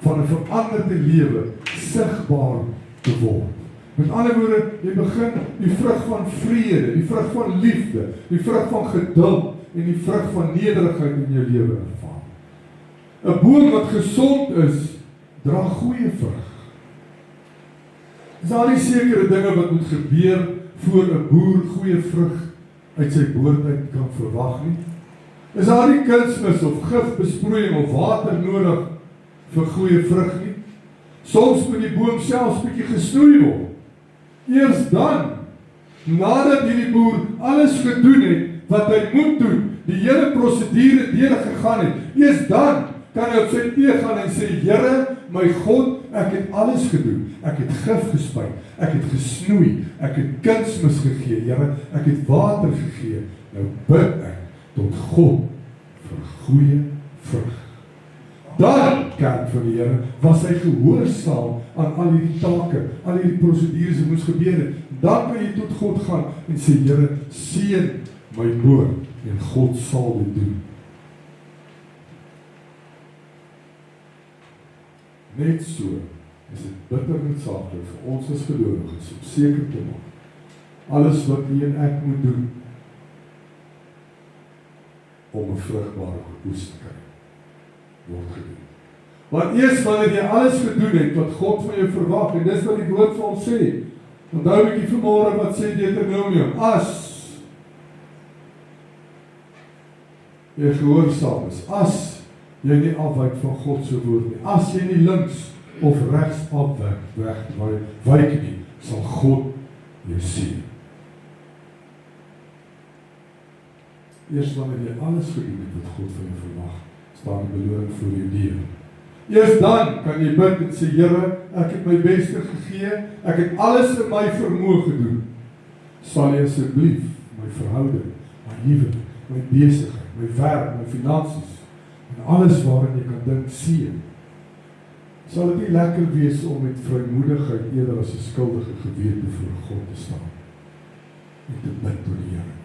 [SPEAKER 1] van 'n veranderde lewe sigbaar te word. Met ander woorde, jy begin die vrug van vrede, die vrug van liefde, die vrug van geduld en die vrug van nederigheid in jou lewe ervaar. 'n Boom wat gesond is, dra goeie vrug. Is daar nie sekere dinge wat moet gebeur voor 'n boer goeie vrug uit sy boord uit kan verwag nie? Is daar nie kunsmis of gifbesproeiing of water nodig vir goeie vrug nie? Soms moet die boom selfs bietjie gesnoei word. Eers dan, nadat hierdie boer alles gedoen het wat hy moet doen, die hele prosedure deurgegaan het, eers dan kan hy op sy knie gaan en sê, Here, my God, ek het alles gedoen. Ek het gif gespuit, ek het gesnoei, ek het kunsmis gegee, Here, ek het water gegee. Nou bid ek tot God vir goeie vrug. Dan, kerk van die Here, was hy gehoorsaam aan al hierdie take, al hierdie prosedures wat moes gebeur het. Dan kan jy tot God gaan en sê, Here, seën my boord en God sal dit doen. Net so is dit bitter noodsaaklik vir ons as gelowiges om seker te maak. Alles wat jy en ek moet doen om 'n vrugbare oes te kry, word gedoen. Want eers wanneer jy alles gedoen het wat God van jou verwag, en dis wat die woord vir ons sê. Onthou ek vanmôre wat sê Deuteronomium, as jy gehoorsaam is, as jy nie afwyk van God se woord nie, as jy nie links of regs afwyk nie, sal God jou sien. Eers wanneer jy alles gedoen het wat God van jou verwag, staan die beloning voor jou deur. Eers dan kan jy bid en sê, Here, ek het my beste gegee, ek het alles in my vermoë gedoen. Sal jy asseblief my verhouding, my huwelik, my besigheid, my werk, my finansies en alles waarin jy kan dink seën. Sal dit nie lekker wees om met vrymoedigheid eerder as 'n skuldige gewete voor God te staan en te bid tot die Here?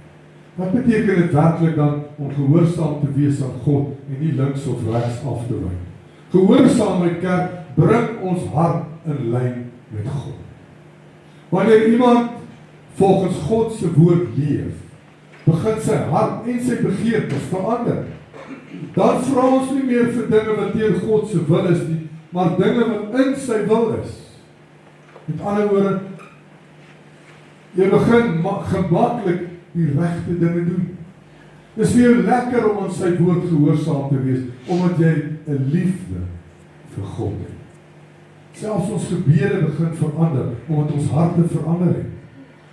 [SPEAKER 1] Wat beteken dit werklik dan om gehoorsaam te wees aan God en nie links of regs af te wyk? Gehoorsaamheid, kerk, bring ons hart in lyn met God. Wanneer iemand volgens God se woord leef, begin sy hart en sy begeertes verander. Dan vra ons nie meer vir dinge wat teen God se wil is nie, maar dinge wat in sy wil is. Met ander woorde, jy begin gemaklik die regte dinge doen. Dis vir jou lekker om aan sy woord gehoorsaam te wees, omdat jy 'n liefde vir God het. Selfs ons gebede begin verander, omdat ons harte verander het.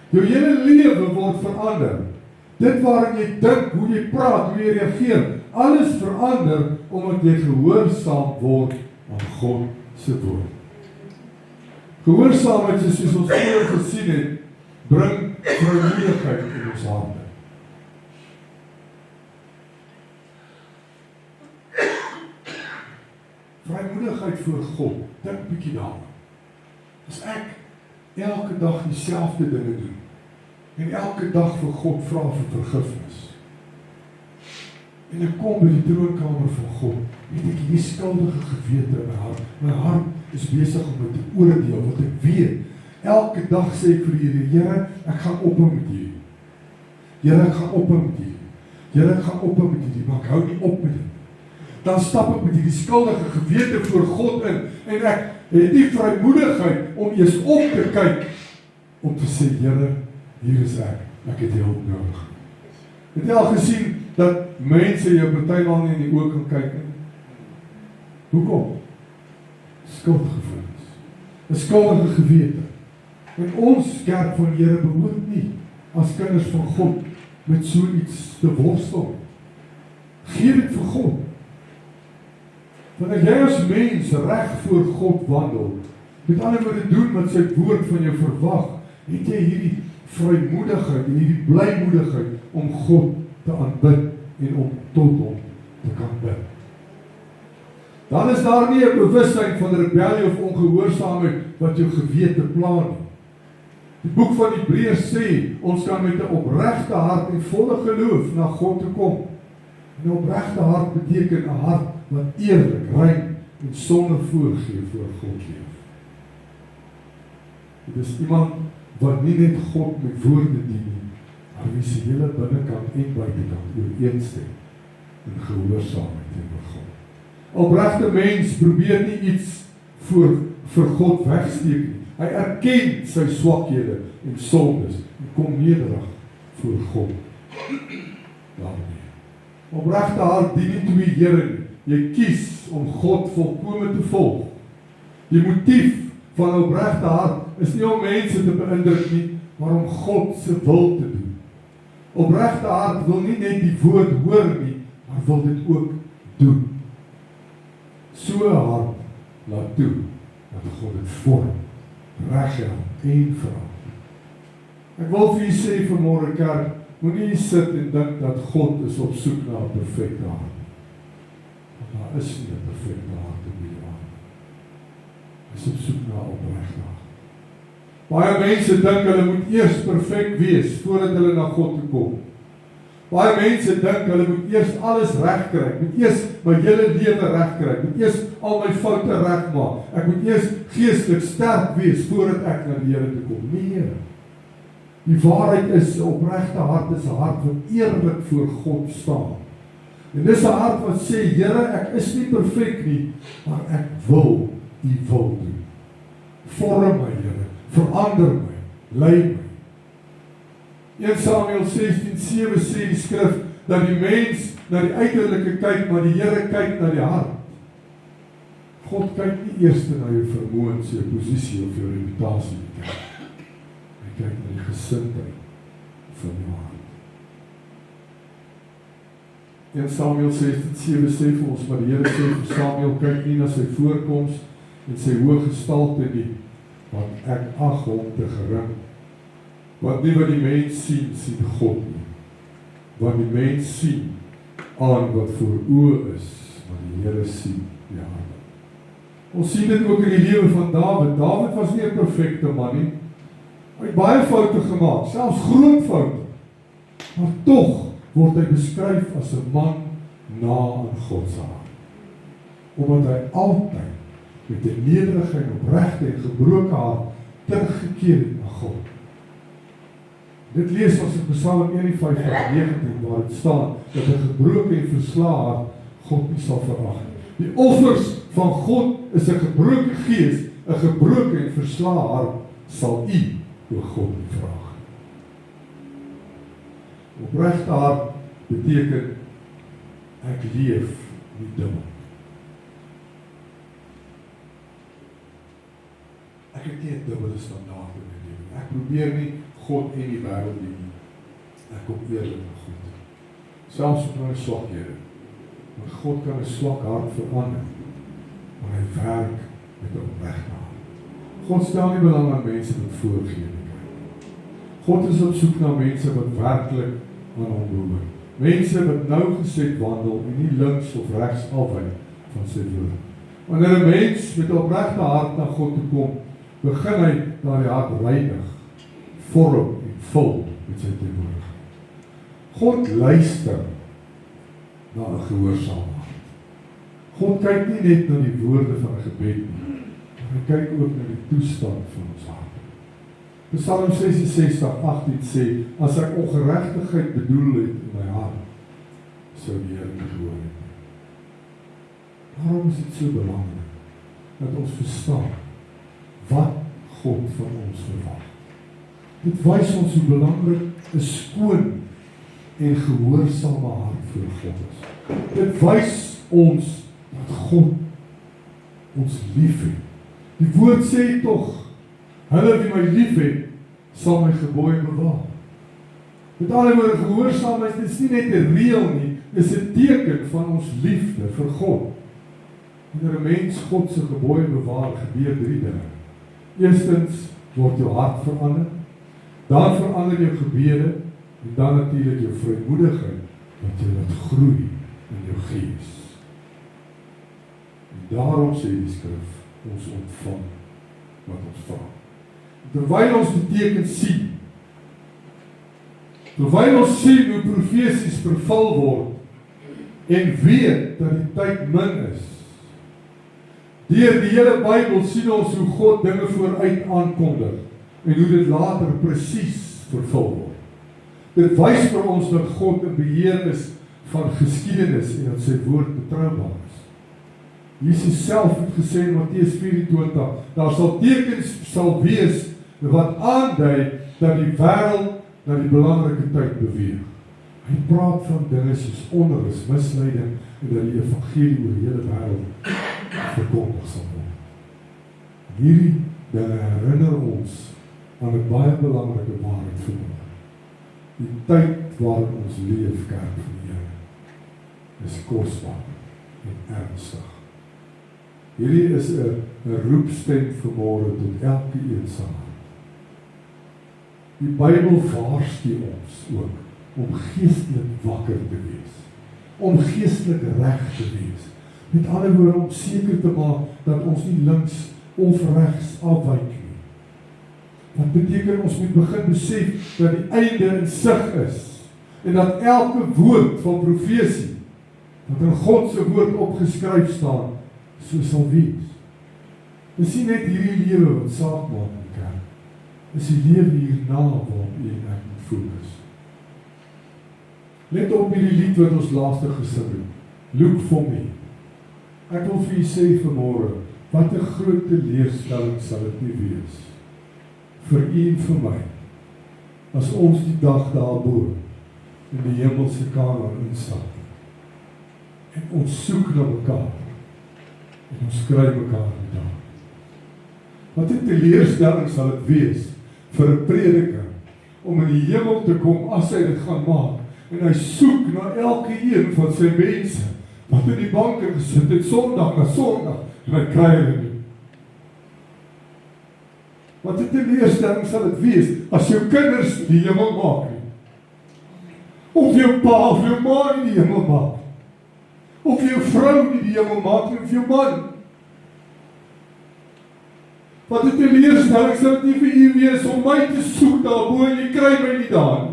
[SPEAKER 1] Jou hele lewe word verander. Dit waarin jy dink, hoe jy praat, hoe jy reageer, alles verander, omdat jy gehoorsaam word aan God se woord. Gehoorsaamheid, soos ons vroeër gesien het, bring vrymoedigheid in ons harte. Vrymoedigheid voor God, dink bietjie daaraan. As ek elke dag dieselfde dinge doen, en elke dag vir God vra vir vergifnis, en ek kom by die troonkamer van God, weet ek hierdie skuldige gewete in my hart is besig om my te oordeel, wat ek weet. Elke dag sê ek vir die Here, ek gaan ophou met hierdie. Here, ek gaan ophou met hierdie. Here, ek gaan ophou met hierdie, maar ek hou nie op met dit. Dan stap ek met hierdie skuldige gewete voor God in, en ek het die vrymoedigheid om eers op te kyk, om te sê, Here, hier is ek het hulp nodig. Het jy al gesien, dat mense jou partymal nie in die oë kan kyk nie? Hoekom? Skuldgevoelens. 'n skuldige gewete. En ons kerk van Here behoort nie, as kinders van God, met so iets te worstel. Gee dit vir God. Wanneer jy as mens reg voor God wandel, met ander woorde doen wat sy woord van jou verwag, het jy hierdie vrymoedigheid en hierdie blymoedigheid om God te aanbid en om tot hom te kan bid. Dan is daar nie 'n bewustheid van rebellie of ongehoorsaamheid wat jou gewete pla nie. Die boek van Hebreërs sê, ons kan met 'n opregte hart en volle geloof na God toe kom. 'n Opregte hart beteken 'n hart wat eerlik, rein en sonder voorgee voor God leef. Dit is iemand wat nie net God met woorde dien nie, maar wie se hele binnekant en buitekant ooreenstem in gehoorsaamheid teenoor God. 'n Opregte mens probeer nie iets vir God wegsteek nie. Hy erken sy swakhede en sondes en kom nederig voor God. Daarmee. Opregte hart dien nie twee Here nie. Jy kies om God volkome te volg. Die motief van 'n opregte hart is nie om mense te beïndruk nie, maar om God se wil te doen. Opregte hart wil nie net die woord hoor nie, maar wil dit ook doen. So 'n hart laat toe dat God dit vorm, reghelp en verander. Ek wil vir u sê vanmôre kerk, moenie hier sit en dink dat God is op soek na 'n perfekte hart. Want daar is nie 'n perfekte hart in die aarde. Hy is op soek na 'n opregte hart. Baie mense dink hulle moet eers perfek wees voordat hulle na God toe kom. Baie mense dink hulle moet eers alles regkry, moet eers my hele lewe regkry, moet eers al my foute regmaak. Ek moet eers geestelik sterk wees voordat ek na die Here toe kom. Nee. Die waarheid is 'n opregte hart is 'n hart wat eerlik voor God staan. En dis 'n hart wat sê, Here, ek is nie perfek nie, maar ek wil u wil doen. Vorm my, Here, verander my, lei my. 1 Samuel 16:7 sê die skrif dat die mens na die uiterlike kyk, maar die Here kyk na die hart. God kyk nie eers na jou vermoëns, jou posisie of jou reputasie nie. Hy kyk na die gesindheid van jou hart. 1 Samuel 16:7 sê vir ons, maar die Here sê vir Samuel, kyk nie na sy voorkoms en sy hoë gestalte nie, want ek ag hom te gering. Want nie wat die mens sien God nie. Want die mens sien aan wat voor oë is, maar die Here sien die hart. Ons sien dit ook in die lewe van Dawid. Dawid was nie 'n perfekte man nie. Hy het baie foute gemaak, selfs groot foute. Maar tog word hy beskryf as 'n man na aan God se hart. Omdat hy altyd met 'n nederige en opregte en gebroke hart teruggekeer het na God. Dit lees ons in Psalm 51:19 waar dit staan dat 'n gebroke en verslae hart God nie sal verag nie. Die offers van God is 'n gebroke gees, 'n gebroke en verslae hart sal u oor God nie verag. Opregte hart beteken ek leef nie dubbel. Ek het nie 'n dubbele standaard in my lewe. Ek probeer nie God en die wêreld dien nie. Ek kom eerlik na God. Selfs met my swakhede. Want God kan 'n swak hart verander. Maar hy werk met 'n opregte hart. God stel nie belang aan mense wat voorgee nie. God is op soek na mense wat werklik aan hom behoort. Mense wat nougeset wandel en nie links of regs afwyk van sy woord. Wanneer 'n mens met 'n opregte hart na God toe kom, begin hy daardie hart reinig, vorm en vul met sy teenwoordigheid. God luister na 'n gehoorsame hart. God kyk nie net na die woorde van 'n gebed nie, maar hy kyk ook na die toestand van ons hart. Psalm 66:18 sê, as ek ongeregtigheid bedoel het in my hart, sou die Here nie gehoor het. Waarom is dit so belangrik dat ons verstaan wat God van ons verwag? Dit wys ons hoe belangrik 'n skoon en gehoorsame hart voor God is. Dit wys ons dat God ons liefhet. Die woord sê tog, hulle wie my liefhet, sal my gebooie bewaar. Met ander woorde, gehoorsaamheid is nie net 'n reël nie, dis 'n teken van ons liefde vir God. Wanneer 'n mens God se gebooie bewaar, gebeur 3 dinge. Eerstens word jou hart verander, dan verander jou gebede, en dan natuurlik jou vrymoedigheid, wat jy laat groei in jou gees. En daarom sê die skrif, ons ontvang wat ons vra. Terwyl ons die tekens sien, terwyl ons sien hoe profesies vervul word, en weet dat die tyd min is, deur die hele Bybel sien ons hoe God dinge vooruit aankondig, en hoe dit later presies vervul word. Dit wys vir ons dat God in beheer is van geskiedenis, en dat sy woord betroubaar is. Jesus self het gesê in Matteus 24, daar sal tekens sal wees, wat aandui dat die wêreld na die belangrike tyd beweeg. Hy praat van dinge soos onrus, misleiding, en dat die evangelie oor die hele wêreld verkondig sal word. Hierdie dinge herinner ons aan 'n baie belangrike waarheid vanmôre. Die tyd waarin ons leef, kerk van die Here, is kosbaar en ernstig. Hierdie is 'n roepstem vanmôre tot elke een se hart. Die Bybel waarsku ons ook om geestelik wakker te wees, om geestelik reg te wees. Met ander woorde, om seker te maak dat ons nie links of regs afwyk nie. Wat beteken ons moet begin besef dat die einde in sig is, en dat elke woord van profesie, wat in God se woord opgeskryf staan, so sal wees. Dis nie net hierdie lewe wat saak maak in die kerk, dis die lewe hierna waarop jy en ek moet fokus. Let op hierdie lied wat ons laaste gesing het, Look for me. Ek wil vir u sê vanmôre, wat 'n groot teleurstelling sal dit nie wees, vir u en vir my, as ons die dag daarbo in die hemelse Kanaan instap, en ons soek na mekaar, en ons kry mekaar nie daar. Wat 'n teleurstelling sal dit wees vir 'n prediker om in die hemel te kom as hy dit gaan maak, en hy soek na elke een van sy mense wat in die banke gesit het Sondag na Sondag, en hy kry hulle nie. Wat 'n teleurstelling sal dit wees as jou kinders die hemel maak nie, of jou pa of jou ma nie die hemel maak, of jou vrou nie die hemel maak nie, of jou man. Wat 'n teleurstelling sal dit nie vir u wees om my te soek daarbo en jy kry my nie daar nie.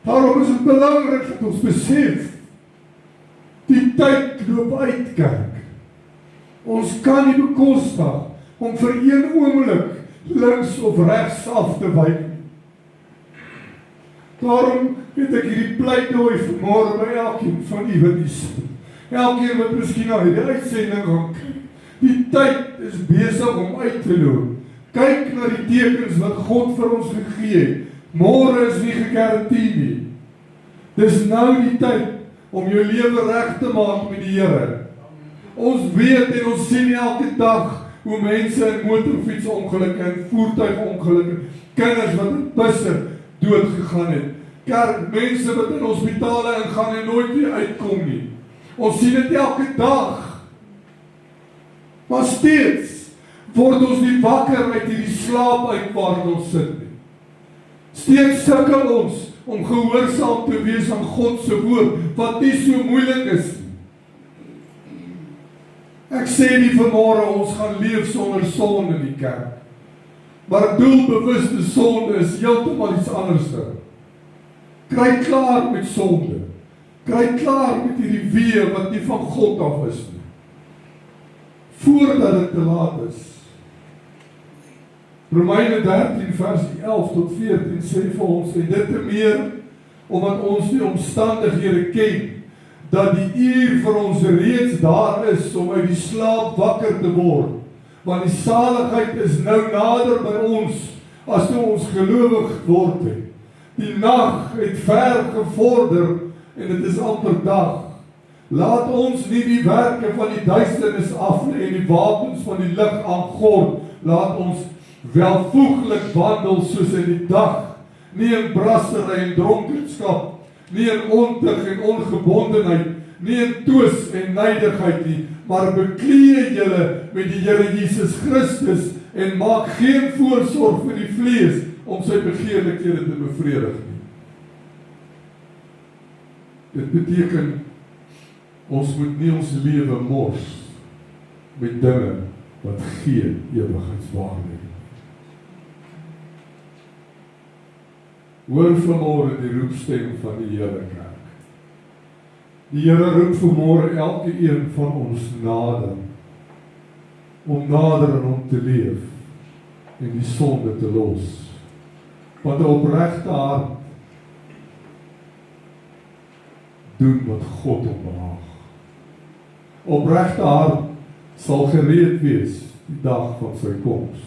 [SPEAKER 1] Daarom is dit belangrik dat ons besef, die tyd loop uit, kerk. Ons kan nie bekostig om vir een oomblik links of regs af te wyk nie. Daarom het ek hierdie pleidooi vanmôre by elkeen van u wat hier sit. Elkeen wat miskien na hierdie uitsending gaan kyk. Die tyd is besig om uit te loop. Kyk na die tekens wat God vir ons gegee het. Môre is nie gegarandeer nie. Dis nou die tyd om jou lewe reg te maak met die Here. Ons weet en ons sien elke dag hoe mense in motorfietsongelukke en voertuigongelukke, kinders wat in busse dood gegaan het, mense wat in hospitale ingaan en nooit weer uitkom nie. Ons sien dit elke dag. Maar steeds word ons nie wakker uit hierdie slaap uit waar ons sit nie. Steeds sukkel ons om gehoorsaam te wees aan God se woord, wat nie so moeilik is nie. Ek sê nie vanmôre ons gaan leef sonder sonde in die kerk, maar doelbewuste sonde is heeltemal iets anderste. Kry klaar met sonde. Kry klaar met hierdie weë wat nie van God af is nie, voordat dit te laat is. Romeine 13 vers 11 tot 14 sê vir ons, en dit te meer, omdat ons die omstandighede ken, dat die uur vir ons reeds daar is om uit die slaap wakker te word, want die saligheid is nou nader by ons, as toe ons gelowig word het. Die nag het ver gevorder, en dit is amper dag. Laat ons nie die werke van die duisternis aflê en die wapens van die lig aangord. Laat ons welvoeglik wandel soos in die dag, nie in brassery en dronkenskap, nie in ontug en ongebondenheid, nie in twis en nydigheid nie, maar beklee julle met die Here Jesus Christus en maak geen voorsorg vir die vlees om sy begeerlikhede te bevredig nie. Dit beteken ons moet nie ons lewe mors met dinge wat geen ewigheidswaarde het. Hoor vanmôre die roepstem van die Here kerk. Die Here roep vanmôre elke een van ons nader, om nader aan hom te leef en die sonde te los. Want 'n opregte hart doen wat God hom behaag. Opregte hart sal gereed wees die dag van sy koms.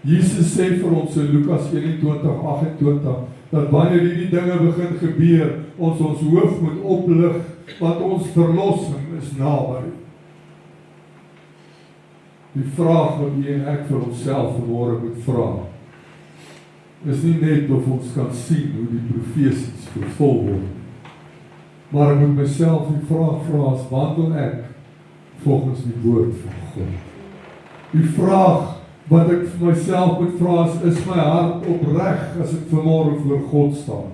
[SPEAKER 1] Jesus sê vir ons in Lukas 21:28 dat wanneer hierdie dinge begin gebeur, ons hoof moet oplig, want ons verlossing is naby. Die vraag wat jy en ek vir onsself vanmôre moet vra, is nie net of ons kan sien hoe die profesies vervul word, maar ek moet myself die vraag vra, as wandel ek volgens die woord van God? Die vraag wat ek vir myself moet vra is my hart opreg as ek vanmôre voor God staan?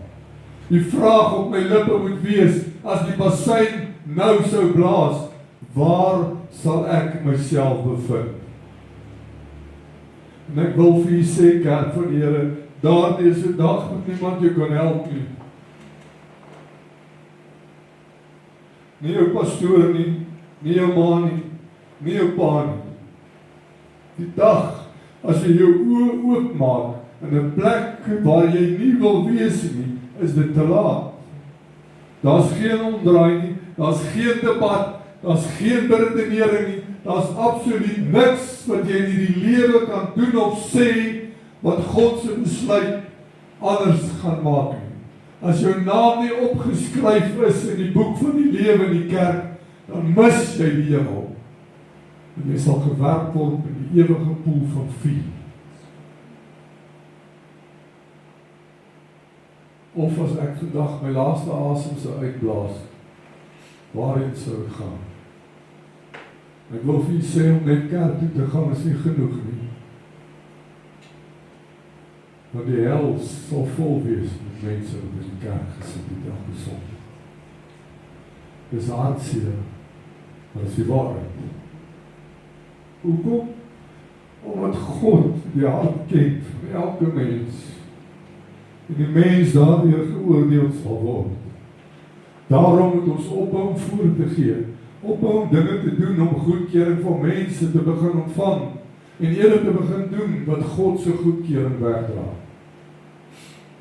[SPEAKER 1] Die vraag op my lippe moet wees, as die bassein nou sou blaas, waar sal ek myself bevind? En ek wil vir u sê, kerk van die Here, daardie is 'n dag wat niemand jou kan help nie. Nie jou pastoor nie, nie jou ma nie, nie jou pa nie. Die dag, as jy jou oë oopmaak in 'n plek waar jy nie wil wees nie, is dit te laat. Daar's geen omdraai nie, daar's geen debat, daar's geen beredenering nie, daar's absoluut niks wat jy in hierdie lewe kan doen of sê wat God se besluit anders gaan maak nie. As jou naam nie opgeskryf is in die boek van die lewe in die kerk, dan mis jy die hemel. En jy sal gewerp word in die ewige poel van vuur. Of as ek vandag my laaste asem sou uitblaas, waarheen sou ek gaan? Ek wil vir u sê, om net kerk toe te gaan is nie genoeg nie. Want die hel sal vol wees met mense wat in die kerk gesit het elke Sondag. Dis hartseer, maar dis die waarheid. Hoekom? Omdat God die hart ken van elke mens. En die mens daardeur geoordeel sal word. Daarom moet ons ophou om voor te gee. Ophou om dinge te doen om goedkeuring van mense te begin ontvang. En eerder te begin doen wat God se goedkeuring wegdra.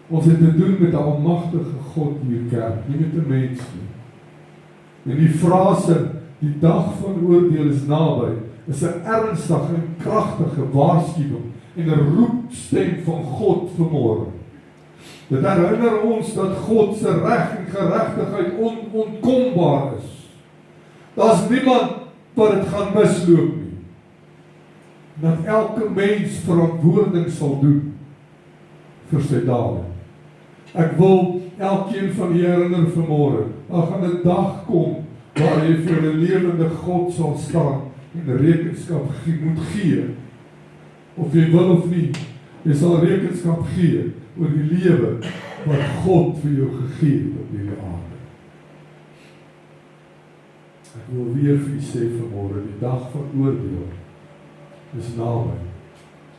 [SPEAKER 1] Ons het te doen met 'n almagtige God hier kerk, nie met 'n mens nie. En die frase, die dag van oordeel is naby, is 'n ernstige en kragtige waarskuwing en 'n roepstem van God vanmôre. Dit herinner ons dat God se reg en geregtigheid onontkombaar is. Daar's niemand wat dit gaan misloop nie. Dat elke mens verantwoording sal doen vir sy dade. Ek wil elkeen van julle herinner vanmôre, daar gaan 'n dag kom waar jy voor 'n lewende God sal staan en rekenskap moet gee. Of jy wil of nie, jy sal rekenskap gee oor die lewe wat God vir jou gegee het op hierdie aarde. Ek wil weer vir u sê vanmôre, die dag van oordeel is naby.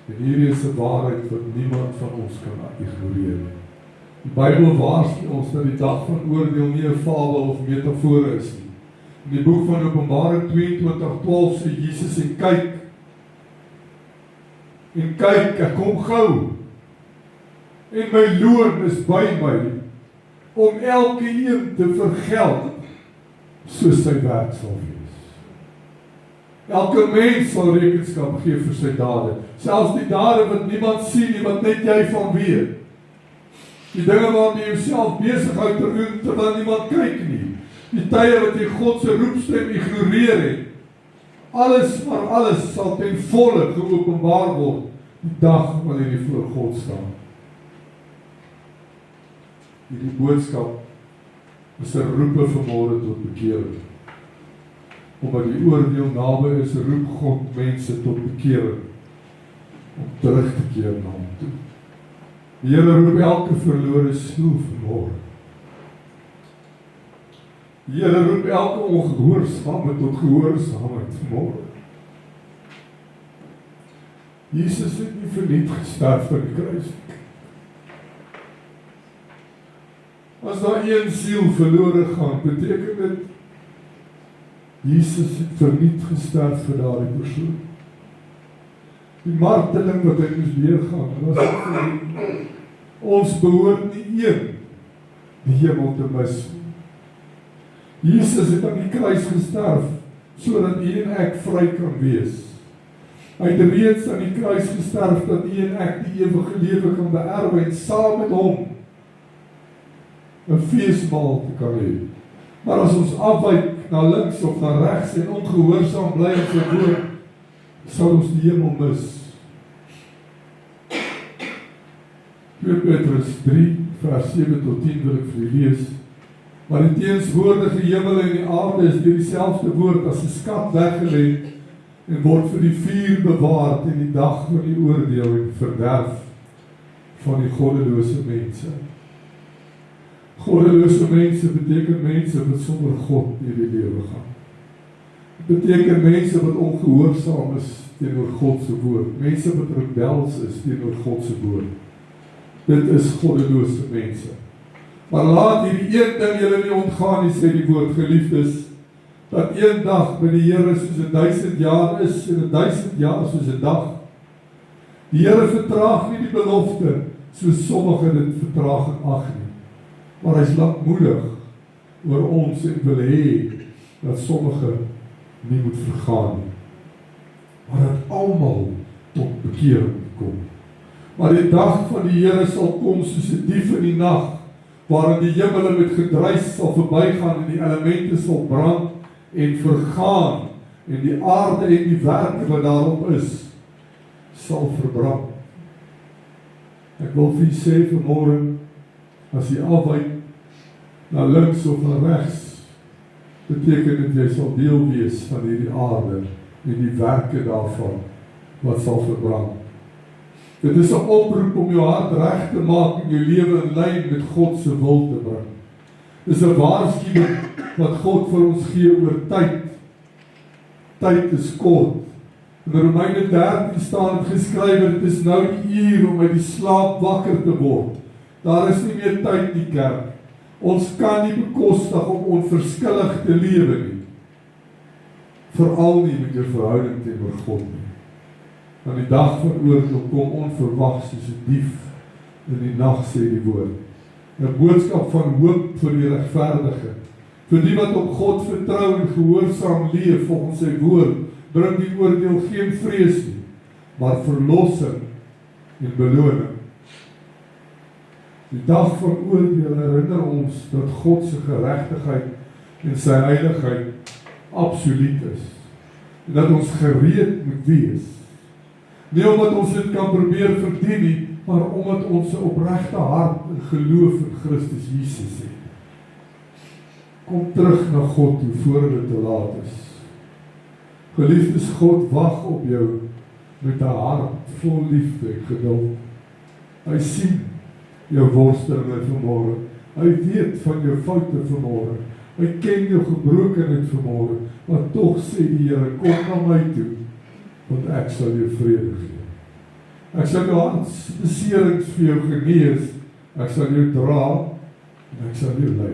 [SPEAKER 1] En hierdie is 'n waarheid wat niemand van ons kan ignoreer nie. Die Bybel waarsku ons dat die dag van oordeel nie 'n fabel of metafoor is nie. In die boek van Openbaring 22:12 sê Jesus en kyk, ek kom gou, en my loon is by my, om elke een te vergeld, soos sy werk sal wees. Elke mens sal rekenskap gee vir sy dade, selfs die dade wat niemand sien nie, wat net jy van weet. Die dinge waarmee jy jouself besig hou te doen, terwyl niemand kyk nie. Die tye wat jy God se roepstem ignoreer het. Alles, maar alles sal ten volle geopenbaar word, die dag wanneer jy voor God staan. Hierdie boodskap is 'n roepe vanmôre tot bekering. Omdat die oordeel naby is, roep God mense tot bekering, om terug te keer na hom toe. Die Here roep elke verlore siel vanmôre. Die Here roep elke ongehoorsame tot gehoorsaamheid vanmôre. Jesus het nie verniet gesterf aan die kruis. As daar een siel verlore gaan, beteken dit Jesus het verniet gesterf vir daardie persoon. Die marteling wat hy moes deurgaan, was verniet. Ons behoort nie een die hemel te mis. Jesus het aan die kruis gesterf, sodat u en ek vry kan wees. Hy het reeds aan die kruis gesterf, dat u en ek die ewige lewe kan beerwe en saam met hom 'n feesmaal te kan hê. Maar as ons afwyk na links of na regs en ongehoorsaam bly aan sy woord, sal ons die hemel mis. 2 Petrus 3 vers 7 tot 10 wil ek vir u lees. Maar die teenswoordige hemel en die aarde is deur dieselfde woord as 'n skat weggelê en word vir die vuur bewaar teen die dag van die oordeel en verderf van die goddelose mense. Goddelose mense beteken mense wat sonder God deur die lewe gaan. Dit beteken mense wat ongehoorsaam is teenoor God se woord, mense wat rebels is teenoor God se woord. Dit is goddelose mense. Maar laat hierdie een ding julle nie ontgaan nie, sê die woord, geliefdes, dat een dag by die Here soos 1000 jaar is en 1000 jaar soos 'n dag. Die Here vertraag nie die belofte soos sommige dit vertraging ag nie. Maar hy's lankmoedig oor ons en wil hê dat sommige nie moet vergaan nie, maar dat almal tot bekering kom. Maar die dag van die Here sal kom soos 'n dief in die nag, waarin die hemele met gedruis sal verbygaan en die elemente sal brand en vergaan en die aarde en die werke wat daarop is sal verbrand. Ek wil vir u sê vanmôre, as jy afwyk na links of na regs, beteken dit jy sal deel wees van hierdie aarde en die werke daarvan wat sal verbrand. Dit is 'n oproep om jou hart reg te maak en jou lewe in lyn met God se wil te bring. Dit is 'n waarskuwing wat God vir ons gee oor tyd. Tyd is kort. In Romeine 13 staan dit geskrywe, dit is nou die uur om uit die slaap wakker te word. Daar is nie meer tyd nie, kerk. Ons kan nie bekostig om onverskillig te lewe nie. Veral nie met jou verhouding teenoor God nie. Want die dag van oordeel kom onverwags soos 'n dief in die nag, sê die woord. 'n boodskap van hoop vir die regverdige. Vir die wat op God vertrou en gehoorsaam leef volgens sy woord, bring die oordeel geen vrees nie, maar verlossing en beloning. Die dag van oordeel herinner ons dat God se geregtigheid en sy heiligheid absoluut is. En dat ons gereed moet wees. Nie omdat ons dit kan probeer verdien nie, maar omdat ons 'n opregte hart en geloof in Christus Jesus het. Kom terug na God toe voor dit te laat is. Geliefdes, God wag op jou met 'n hart vol liefde en geduld. Hy sien jou worstelinge vanmôre. Hy weet van jou foute vanmôre. Hy ken jou gebrokenheid vanmôre. Maar tog sê die Here, kom na my toe, want ek sal jou vrede gee. Ek sal jou hartbeserings vir jou genees. Ek sal jou dra en ek sal jou lei.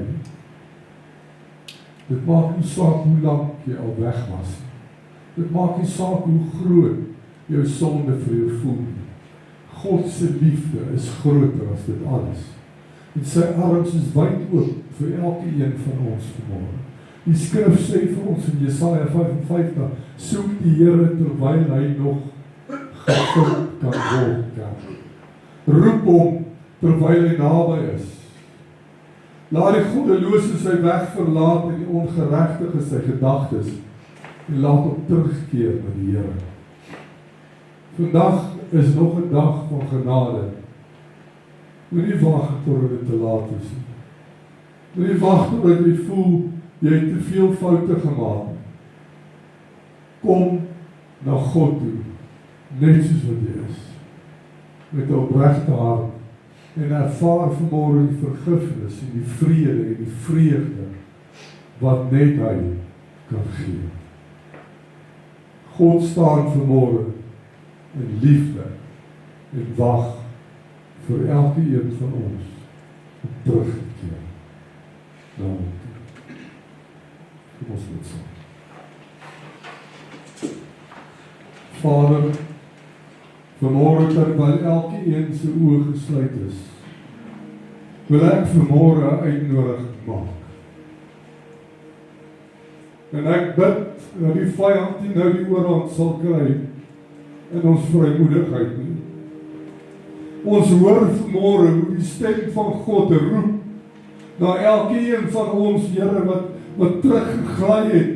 [SPEAKER 1] Dit maak nie saak hoe lank jy al weg was. Dit maak nie saak hoe groot jou sonde vir jou voel. God se liefde is groter as dit alles. En sy arms is wyd oop vir elke een van ons vanmôre. Die skrif sê vir ons in Jesaja 55, soek die Here terwyl hy nog gevind kan word. Roep hom terwyl hy naby is. Laat die goddelose sy weg verlaat en die ongeregtige sy gedagtes en laat hom terugkeer na die Here. Vandag is nog 'n dag van genade. Moenie wag tot dit te laat is nie. Moenie wag tot jy voel jy het te veel foute gemaak. Kom na God toe, net soos wat jy is, met 'n opregte hart en ervaar vanmôre die vergifnis en die vrede en die vreugde wat net hy kan gee. God staan vanmôre en liefde en wag vir elke een van ons om terug te keer na hom toe. Kom ons bid saam. Vader, vanmôre terwyl elke een se oë gesluit is, wil ek vanmôre 'n uitnodiging maak. En ek bid dat die vyand nie nou die oorhand sal kry in ons vrymoedigheid nie. Ons hoor vanmôre hoe die stem van God roep na elkeen van ons, Here, wat teruggegly het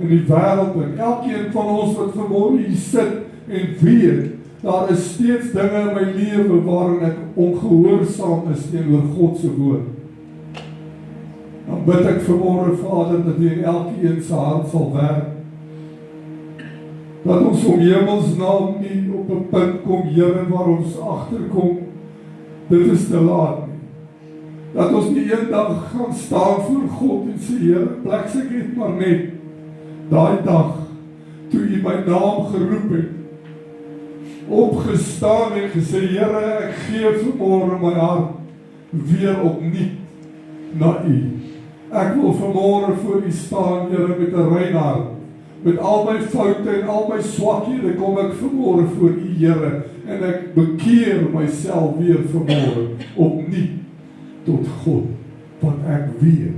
[SPEAKER 1] in die wêreld, en elkeen van ons wat vanmôre hier sit en weet, daar is steeds dinge in my lewe waarin ek ongehoorsaam is teenoor God se woord. Dan bid ek vanmôre, Vader, dat U in elkeen se hart sal werk. Dat ons om hemelsnaam nie op 'n punt kom, Here, waar ons agterkom, dit is te laat nie. Dat ons nie eendag gaan staan voor God en sê, Here, plek ek het maar net daai dag, toe U my naam geroep het, opgestaan en gesê, Here, ek gee vanmôre my hart weer opnuut na U. Ek wil vanmôre voor U staan, Here, met 'n rein hart. Met al my foute en al my swakhede kom ek vanmôre voor U, Here, en ek bekeer myself weer vanmôre opnuut tot God, want ek weet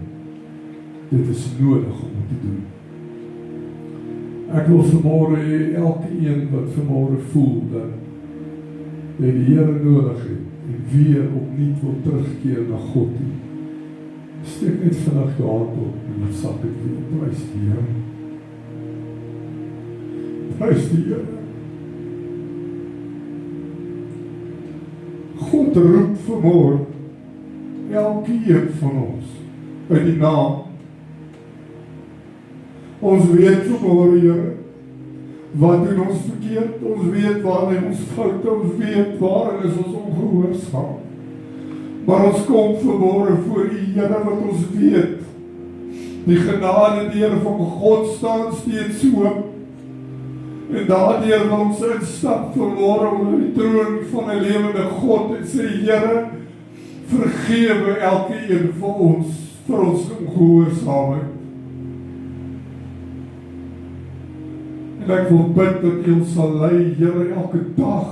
[SPEAKER 1] dit is nodig om te doen. Ek wil vanmôre hê elke een wat vanmôre voel dat hy die Here nodig het en weer opnuut wil terugkeer na God toe. Steek net vinnig jou hand op en sak dit weer. Prys die Here. Prys die Here. God roep vanmôre elkeen van ons uit die naam. Ons weet vanmôre, Here, wat doen ons verkeerd, ons weet waar lê ons foute, ons weet waar is ons ongehoorsaam. Maar ons kom vanmôre voor U, Here, wat ons weet. Die genadedeur van God staan steeds oop. En daardeur wil ons instap vanmôre onder die troon van 'n lewende God en sê, Here, vergewe elkeen van ons vir ons ongehoorsaamheid. En ek wil bid dat U ons sal lei, Here, elke dag,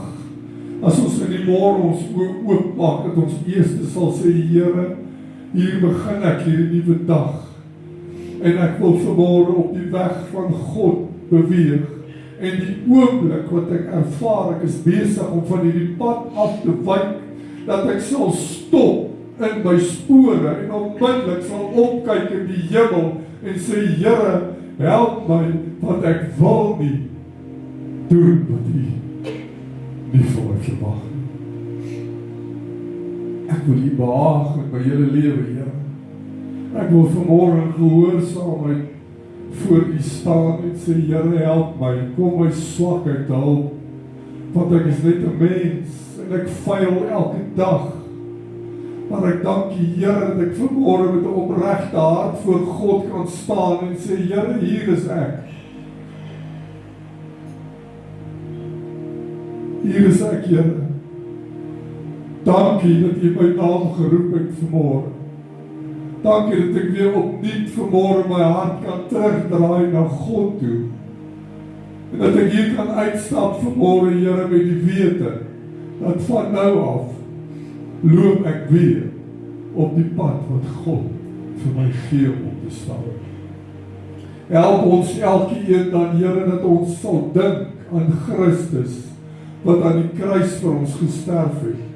[SPEAKER 1] as ons in die môre ons oopmaak, dat ons eers sal sê, Here, hier begin ek hierdie nuwe dag. En ek wil vanmôre op die weg van God beweeg. En die oomblik wat ek ervaar, ek is besig om van hierdie pad af te wyk, dat ek sal stop in my spore en onmiddellik sal opkyk in die hemel en sê, Here, help my, want ek wil nie doen wat U nie van my verwag nie. Ek wil U behaag met my hele lewe, Here. Ek wil vanmôre in gehoorsaamheid voor U staan en sê, Here, help my, kom my swakheid help, want ek is net 'n mens en ek faal elke dag. Maar ek dank U, Here, dat ek vanmôre met 'n opregte hart voor God kan staan en sê, Here, hier is ek. Hier is ek, Here. Dankie dat U my naam geroep het vanmôre. Dankie dat ek weer opnuut vanmôre my hart kan terugdraai na God toe. En dat ek hier kan uitstap vanmôre, Here, met die wete dat van nou af loop ek weer op die pad wat God vir my gee om te stap. Help ons elkeen dan, Here, dat ons sal dink aan Christus wat aan die kruis vir ons gesterf het.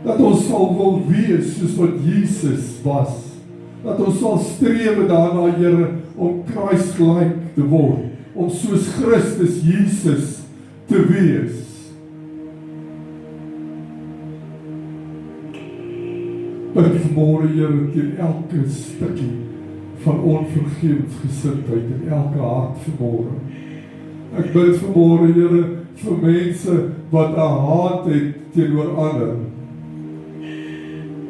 [SPEAKER 1] Dat ons sal wil wees soos wat Jesus was. Dat ons sal streef daarna, Here, om kruisgelyk te word, om soos Christus Jesus te wees. Bid vanmôre, Here, teen elke stukkie van onvergewensgesindheid in elke hart vanmôre. Ek bid vanmôre, Here, vir mense wat 'n haat het teenoor ander.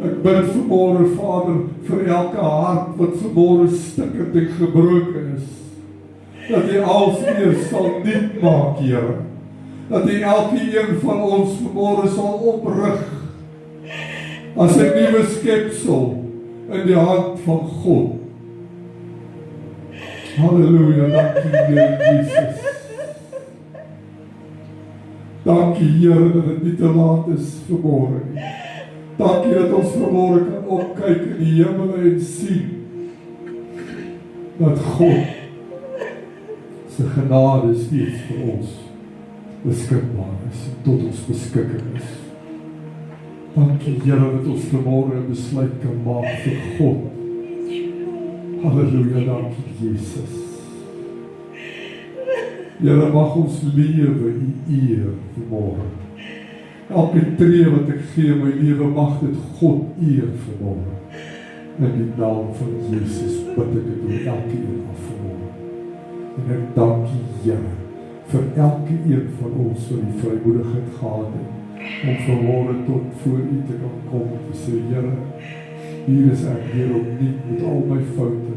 [SPEAKER 1] Ek bid vanmôre, Vader, vir elke hart wat vanmôre stikkend en gebroken is, dat U alles weer sal nuut maak, Here. dat U elkeen van ons vanmôre sal oprig as 'n nuwe skepsel in die hand van God. Halleluja, dankie Here Jesus. Dankie Here dat dit nie te laat is vanmôre nie. Dankie dat ons vanmôre kan opkyk in die hemel en sien dat God se genade steeds vir ons beskikbaar is en tot ons beskikking is. Dankie Here dat ons vanmôre 'n besluit kan maak vir God. Halleluja, dankie Jesus. Here, mag ons lewe U eer vanmôre. Elke tree wat ek gee in my lewe, mag dit God eer vanmôre. In die naam van Jesus bid ek dit oor elkeen af vanmôre. En ek dank U Here vir elkeen van ons wat die vrymoedigheid gehad het om vanmôre tot voor U te kan kom en te sê, Here, hier is ek weer opnuut met al my foute.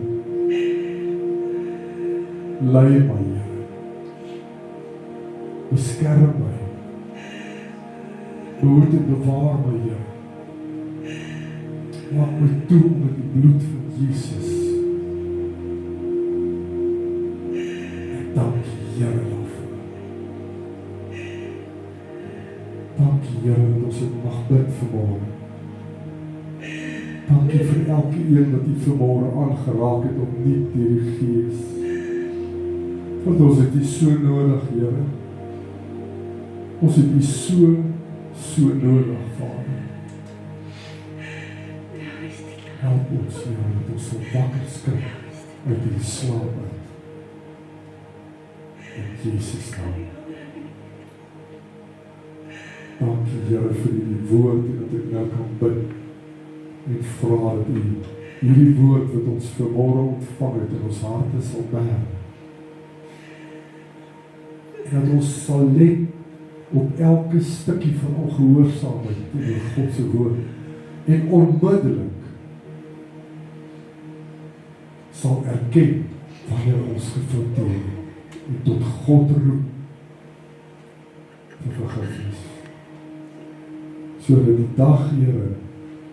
[SPEAKER 1] Lei my, Here. Beskerm my. Behoed en bewaar my, Here. Maak my toe met die bloed van Jesus. Ek dank U, Here, daarvoor. Dank U, Here, dat ons dit mag bid vanmôre. Dank U vir elkeen wat U vanmôre aangeraak het opnuut deur die Gees. Want ons het U so nodig, Here. Ons het U so nodig, Vader. Help ons, Here, dat ons sal wakker skrik uit die slaap uit. In Jesus naam. Dankie, Here, vir die woord en dat ek nou kan bid en vra dat U hierdie woord wat ons vanmôre ontvang het in ons harte sal berg. En dat ons sal let op elke stukkie van ongehoorsaamheid teenoor God se woord en onmiddellik sal erken wanneer ons gefronteer en tot God roep vir vergifnis. Sodat die dag, Here,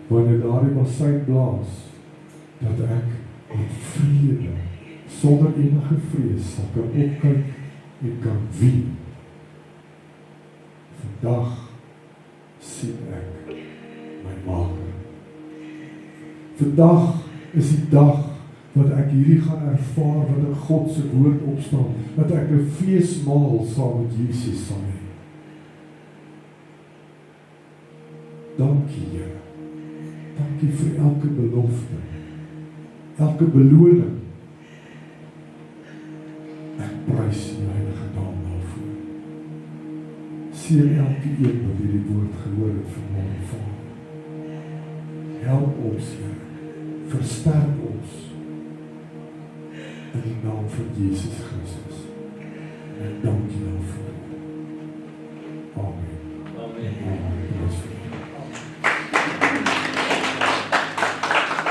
[SPEAKER 1] wanneer daardie bassein blaas, dat ek met vrede, sonder enige vrees, sal kan opkyk en kan wien. Vandag sien ek my Maker. Vandag is die dag wat ek hierdie gaan ervaar, wat ek God se woord opstaan, dat ek 'n feesmaal saam met Jesus sal hê. Dankie, Here. Dankie vir elke belofte, elke beloning. Ek prys U heilige naam daarvoor. Seën elke een wat hierdie woord gehoor het vanmôre, Vader. Help ons, Here. Versterk ons. In die naam van Jesus Christus. En dankie.